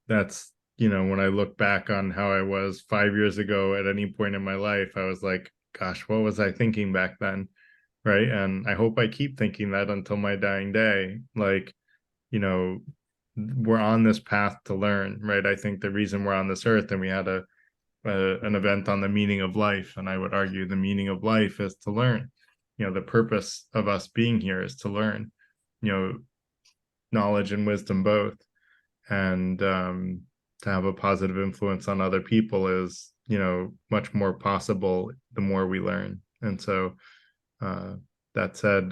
that's, when I look back on how I was 5 years ago at any point in my life, I was like, gosh, what was I thinking back then? Right. And I hope I keep thinking that until my dying day. Like, we're on this path to learn, right? I think the reason we're on this earth, and we had an event on the meaning of life, and I would argue the meaning of life is to learn. The purpose of us being here is to learn, knowledge and wisdom both. And to have a positive influence on other people is, much more possible the more we learn. And so that said,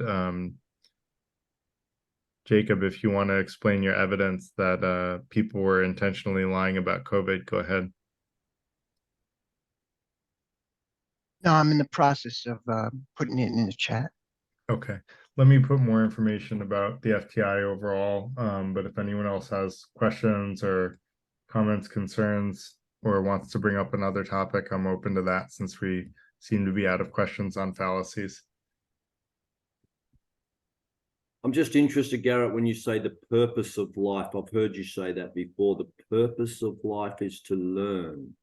Jacob, if you want to explain your evidence that people were intentionally lying about COVID, go ahead. No, I'm in the process of putting it in the chat. Okay, let me put more information about the FTI overall. But if anyone else has questions or comments, concerns, or wants to bring up another topic, I'm open to that, since we seem to be out of questions on fallacies. I'm just interested, Garrett, when you say the purpose of life. I've heard you say that before. The purpose of life is to learn.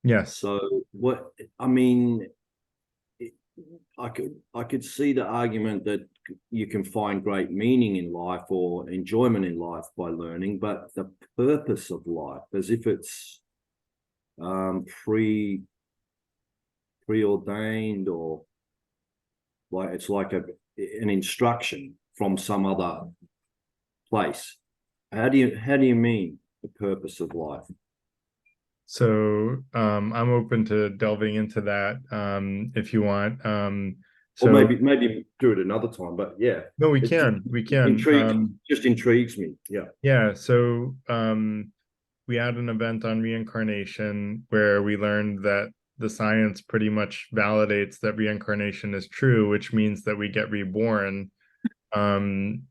Yes. So what, I mean, I could see the argument that you can find great meaning in life or enjoyment in life by learning, but the purpose of life, as if it's preordained, or like it's like an instruction from some other place. How do you mean the purpose of life? So I'm open to delving into that if you want. Or maybe do it another time, but yeah. No, we It can. We can. Just intrigues me. Yeah. Yeah. So we had an event on reincarnation where we learned that the science pretty much validates that reincarnation is true, which means that we get reborn.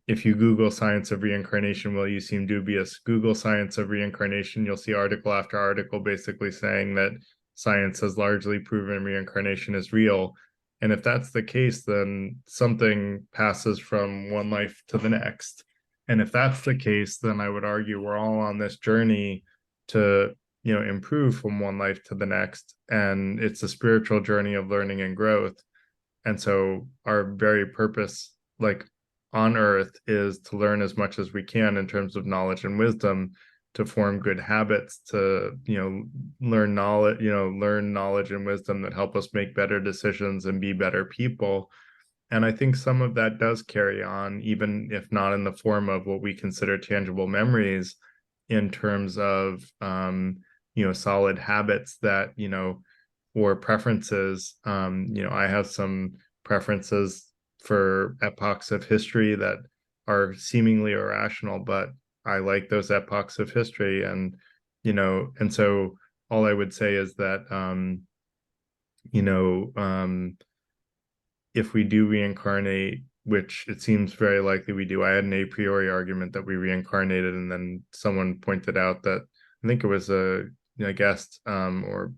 If you Google science of reincarnation, well, you seem dubious. Google science of reincarnation, you'll see article after article basically saying that science has largely proven reincarnation is real. And if that's the case, then something passes from one life to the next. And if that's the case, then I would argue we're all on this journey to, improve from one life to the next. And it's a spiritual journey of learning and growth. And so our very purpose, like on earth, is to learn as much as we can in terms of knowledge and wisdom, to form good habits, to learn knowledge and wisdom that help us make better decisions and be better people. And I think some of that does carry on, even if not in the form of what we consider tangible memories, in terms of solid habits that or preferences. I have some preferences for epochs of history that are seemingly irrational, but I like those epochs of history. And so all I would say is that if we do reincarnate, which it seems very likely we do. I had an a priori argument that we reincarnated, and then someone pointed out that, I think it was a guest, or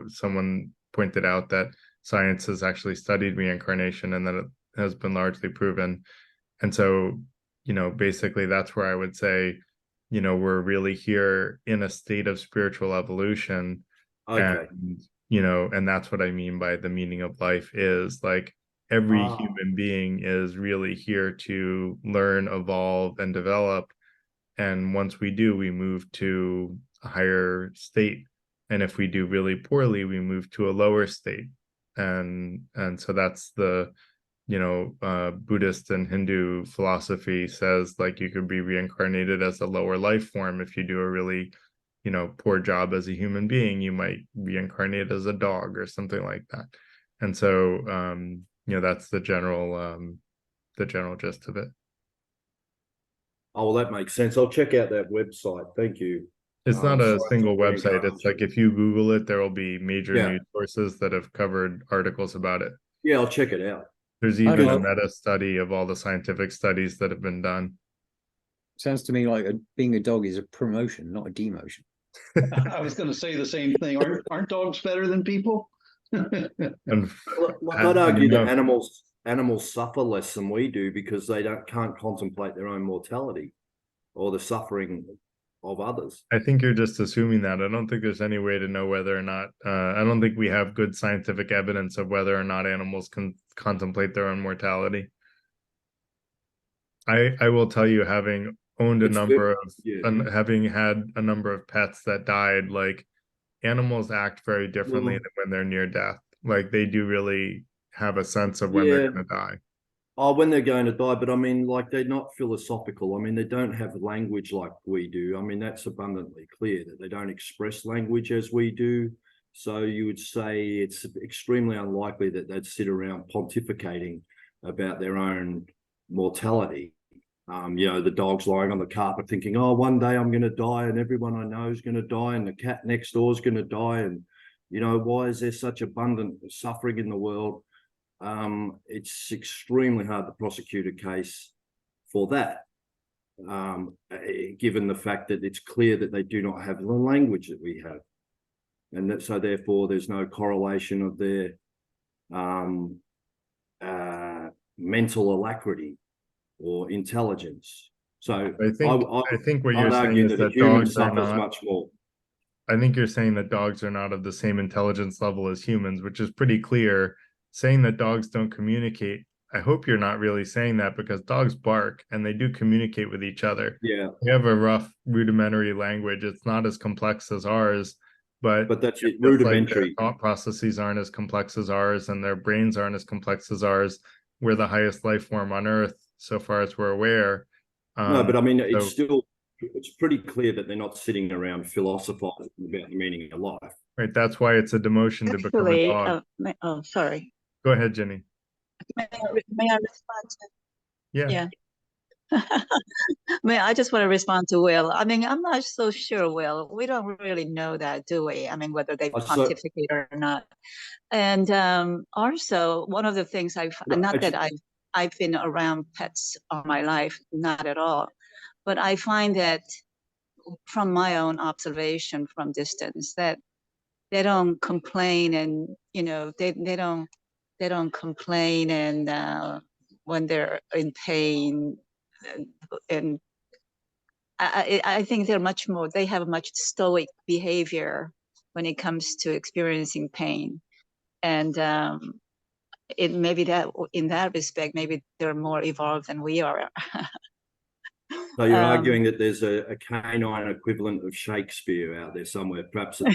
someone pointed out that science has actually studied reincarnation and that it has been largely proven. And so, basically that's where I would say, we're really here in a state of spiritual evolution. Okay. And that's what I mean by the meaning of life is like every human being is really here to learn, evolve, and develop. And once we do, we move to a higher state. And if we do really poorly, we move to a lower state. And so that's the Buddhist and Hindu philosophy says, like, you could be reincarnated as a lower life form. If you do a really poor job as a human being, you might reincarnate as a dog or something like that. And so that's the general gist of it. Oh, well, that makes sense. I'll check out that website. Thank you. It's not a single website. It's like if you Google it, there will be major news sources that have covered articles about it. Yeah, I'll check it out. There's even a meta study of all the scientific studies that have been done. Sounds to me like being a dog is a promotion, not a demotion. I was going to say the same thing. Aren't dogs better than people? I'd argue that animals suffer less than we do because they can't contemplate their own mortality or the suffering of others. I think you're just assuming that. I don't think there's any way to know whether or not, I don't think we have good scientific evidence of whether or not animals can contemplate their own mortality. I will tell you, having owned having had a number of pets that died, like, animals act very differently than when they're near death. Like, they do really have a sense of when they're going to die. Oh, when they're going to die, but I mean, like, they're not philosophical. I mean, they don't have language like we do. I mean, that's abundantly clear that they don't express language as we do. So you would say it's extremely unlikely that they'd sit around pontificating about their own mortality. The dog's lying on the carpet thinking, oh, one day I'm going to die and everyone I know is going to die and the cat next door is going to die. And, why is there such abundant suffering in the world? It's extremely hard to prosecute a case for that, given the fact that it's clear that they do not have the language that we have. And that, so therefore there's no correlation of their mental alacrity or intelligence. So I think what I'd you're saying argue is that a that human dogs are suffers not. much more. I think you're saying that dogs are not of the same intelligence level as humans, which is pretty clear. Saying that dogs don't communicate, I hope you're not really saying that, because dogs bark and they do communicate with each other. Yeah. They have a rough rudimentary language. It's not as complex as ours, but that's it, like their rudimentary. thought processes aren't as complex as ours, and their brains aren't as complex as ours. We're the highest life form on Earth, so far as we're aware. No, but I mean, it's pretty clear that they're not sitting around philosophizing about the meaning of life. Right. That's why it's a demotion to become a dog. Sorry. Go ahead, Jenny. May I respond to? Yeah. I just want to respond to Will. I mean, I'm not so sure, Will. We don't really know that, do we? I mean, whether they pontificate or not. And also, one of the things I've been around pets all my life, not at all, but I find that from my own observation from distance that they don't complain, and they don't complain, and when they're in pain, and I think they have a much stoic behavior when it comes to experiencing pain. And maybe that in that respect, maybe they're more evolved than we are. So you're arguing that there's a canine equivalent of Shakespeare out there somewhere, perhaps a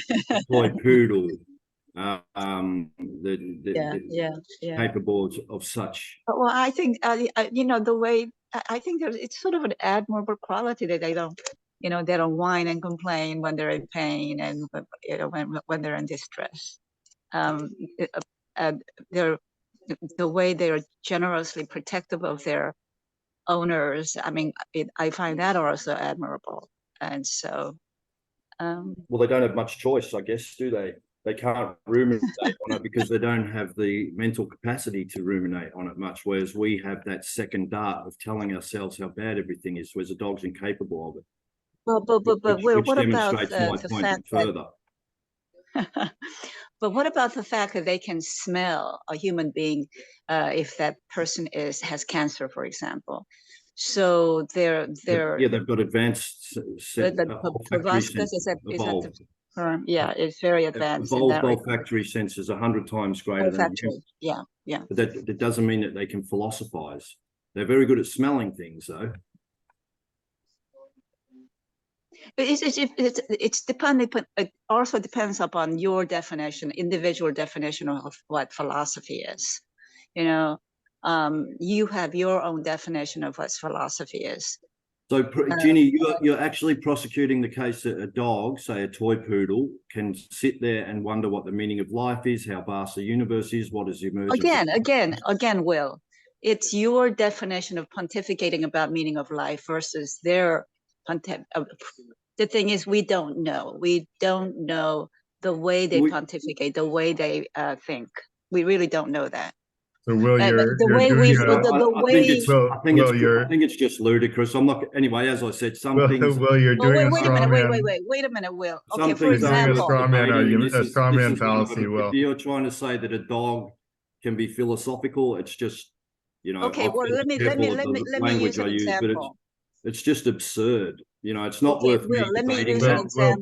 toy poodle, capable of such. Well, I think the way I think it's sort of an admirable quality that they don't whine and complain when they're in pain, and when they're in distress. They're the way they're generously protective of their owners. I mean, I find that also admirable. And so, well, they don't have much choice, I guess, do they? They can't ruminate on it because they don't have the mental capacity to ruminate on it much, whereas we have that second dart of telling ourselves how bad everything is, whereas the dog's incapable of it. But what about the fact further? But what about the fact that they can smell a human being if that person has cancer, for example? So they've got advanced proboscis, is that the term? Yeah, it's very advanced. Evolved olfactory senses 100 times greater than humans. Yeah. But that doesn't mean that they can philosophize. They're very good at smelling things, though. It's dependent. It also depends upon your definition, individual definition of what philosophy is. You have your own definition of what philosophy is. So, Ginny, you're actually prosecuting the case that a dog, say a toy poodle, can sit there and wonder what the meaning of life is, how vast the universe is, what is emergent. Again, Will, it's your definition of pontificating about meaning of life versus their the thing is, we don't know. We don't know the way they pontificate, the way they think. We really don't know that. So Will, I think it's just ludicrous. I'm not, anyway, as I said, things. Will, you're doing a straw man. Wait a minute, Will. Okay, for example, a straw man argument, a straw man fallacy. Will, if you're trying to say that a dog can be philosophical, it's just, Okay, well, let me use an example. But it's just absurd. It's not worth me debating that. Well,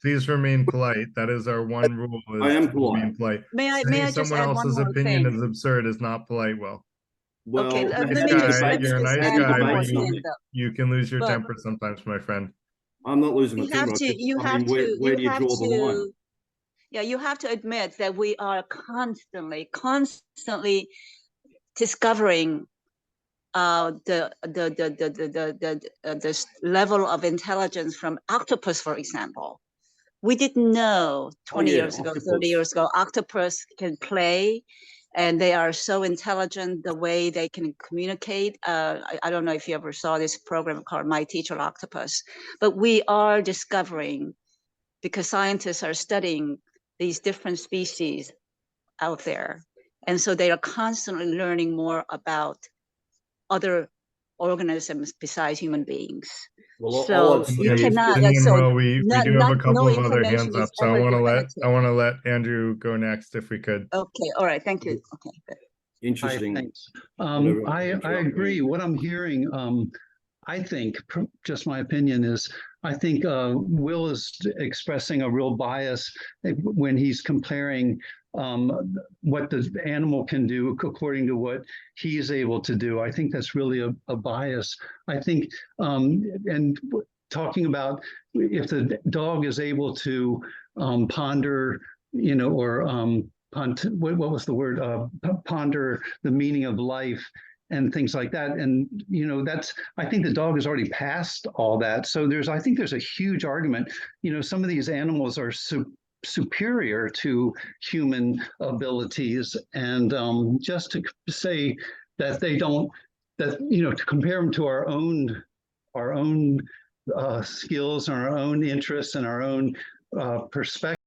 please remain polite. That is our one rule. I am polite. May I just someone add else's one more opinion thing? is absurd is not polite, Will. Well, okay, you're a nice guy, but you can lose your temper sometimes, my friend. I'm not losing my temper. Where do you draw the line? Yeah, you have to admit that we are constantly discovering the level of intelligence from octopus, for example. We didn't know 20 years ago, 30 years ago, octopus can play, and they are so intelligent the way they can communicate. I don't know if you ever saw this program called My Teacher Octopus, but we are discovering, because scientists are studying these different species out there, and so they are constantly learning more about other organisms besides human beings. Well, so you cannot. We do have a couple of other hands up, so I want to let Andrew go next if we could. Okay, all right, thank you. Okay, good. interesting. Thanks. Whatever I interrupt me. agree. What I'm hearing, I think, just my opinion is, I think Will is expressing a real bias when he's comparing what the animal can do according to what he is able to do. I think that's really a bias. I think, and talking about if the dog is able to ponder, you know, or what was the word? Ponder the meaning of life and things like that. And, you know, I think the dog has already passed all that. So I think there's a huge argument. You know, some of these animals are superior to human abilities. And just to say that they don't, that, you know, to compare them to our own skills and our own interests and our own perspective.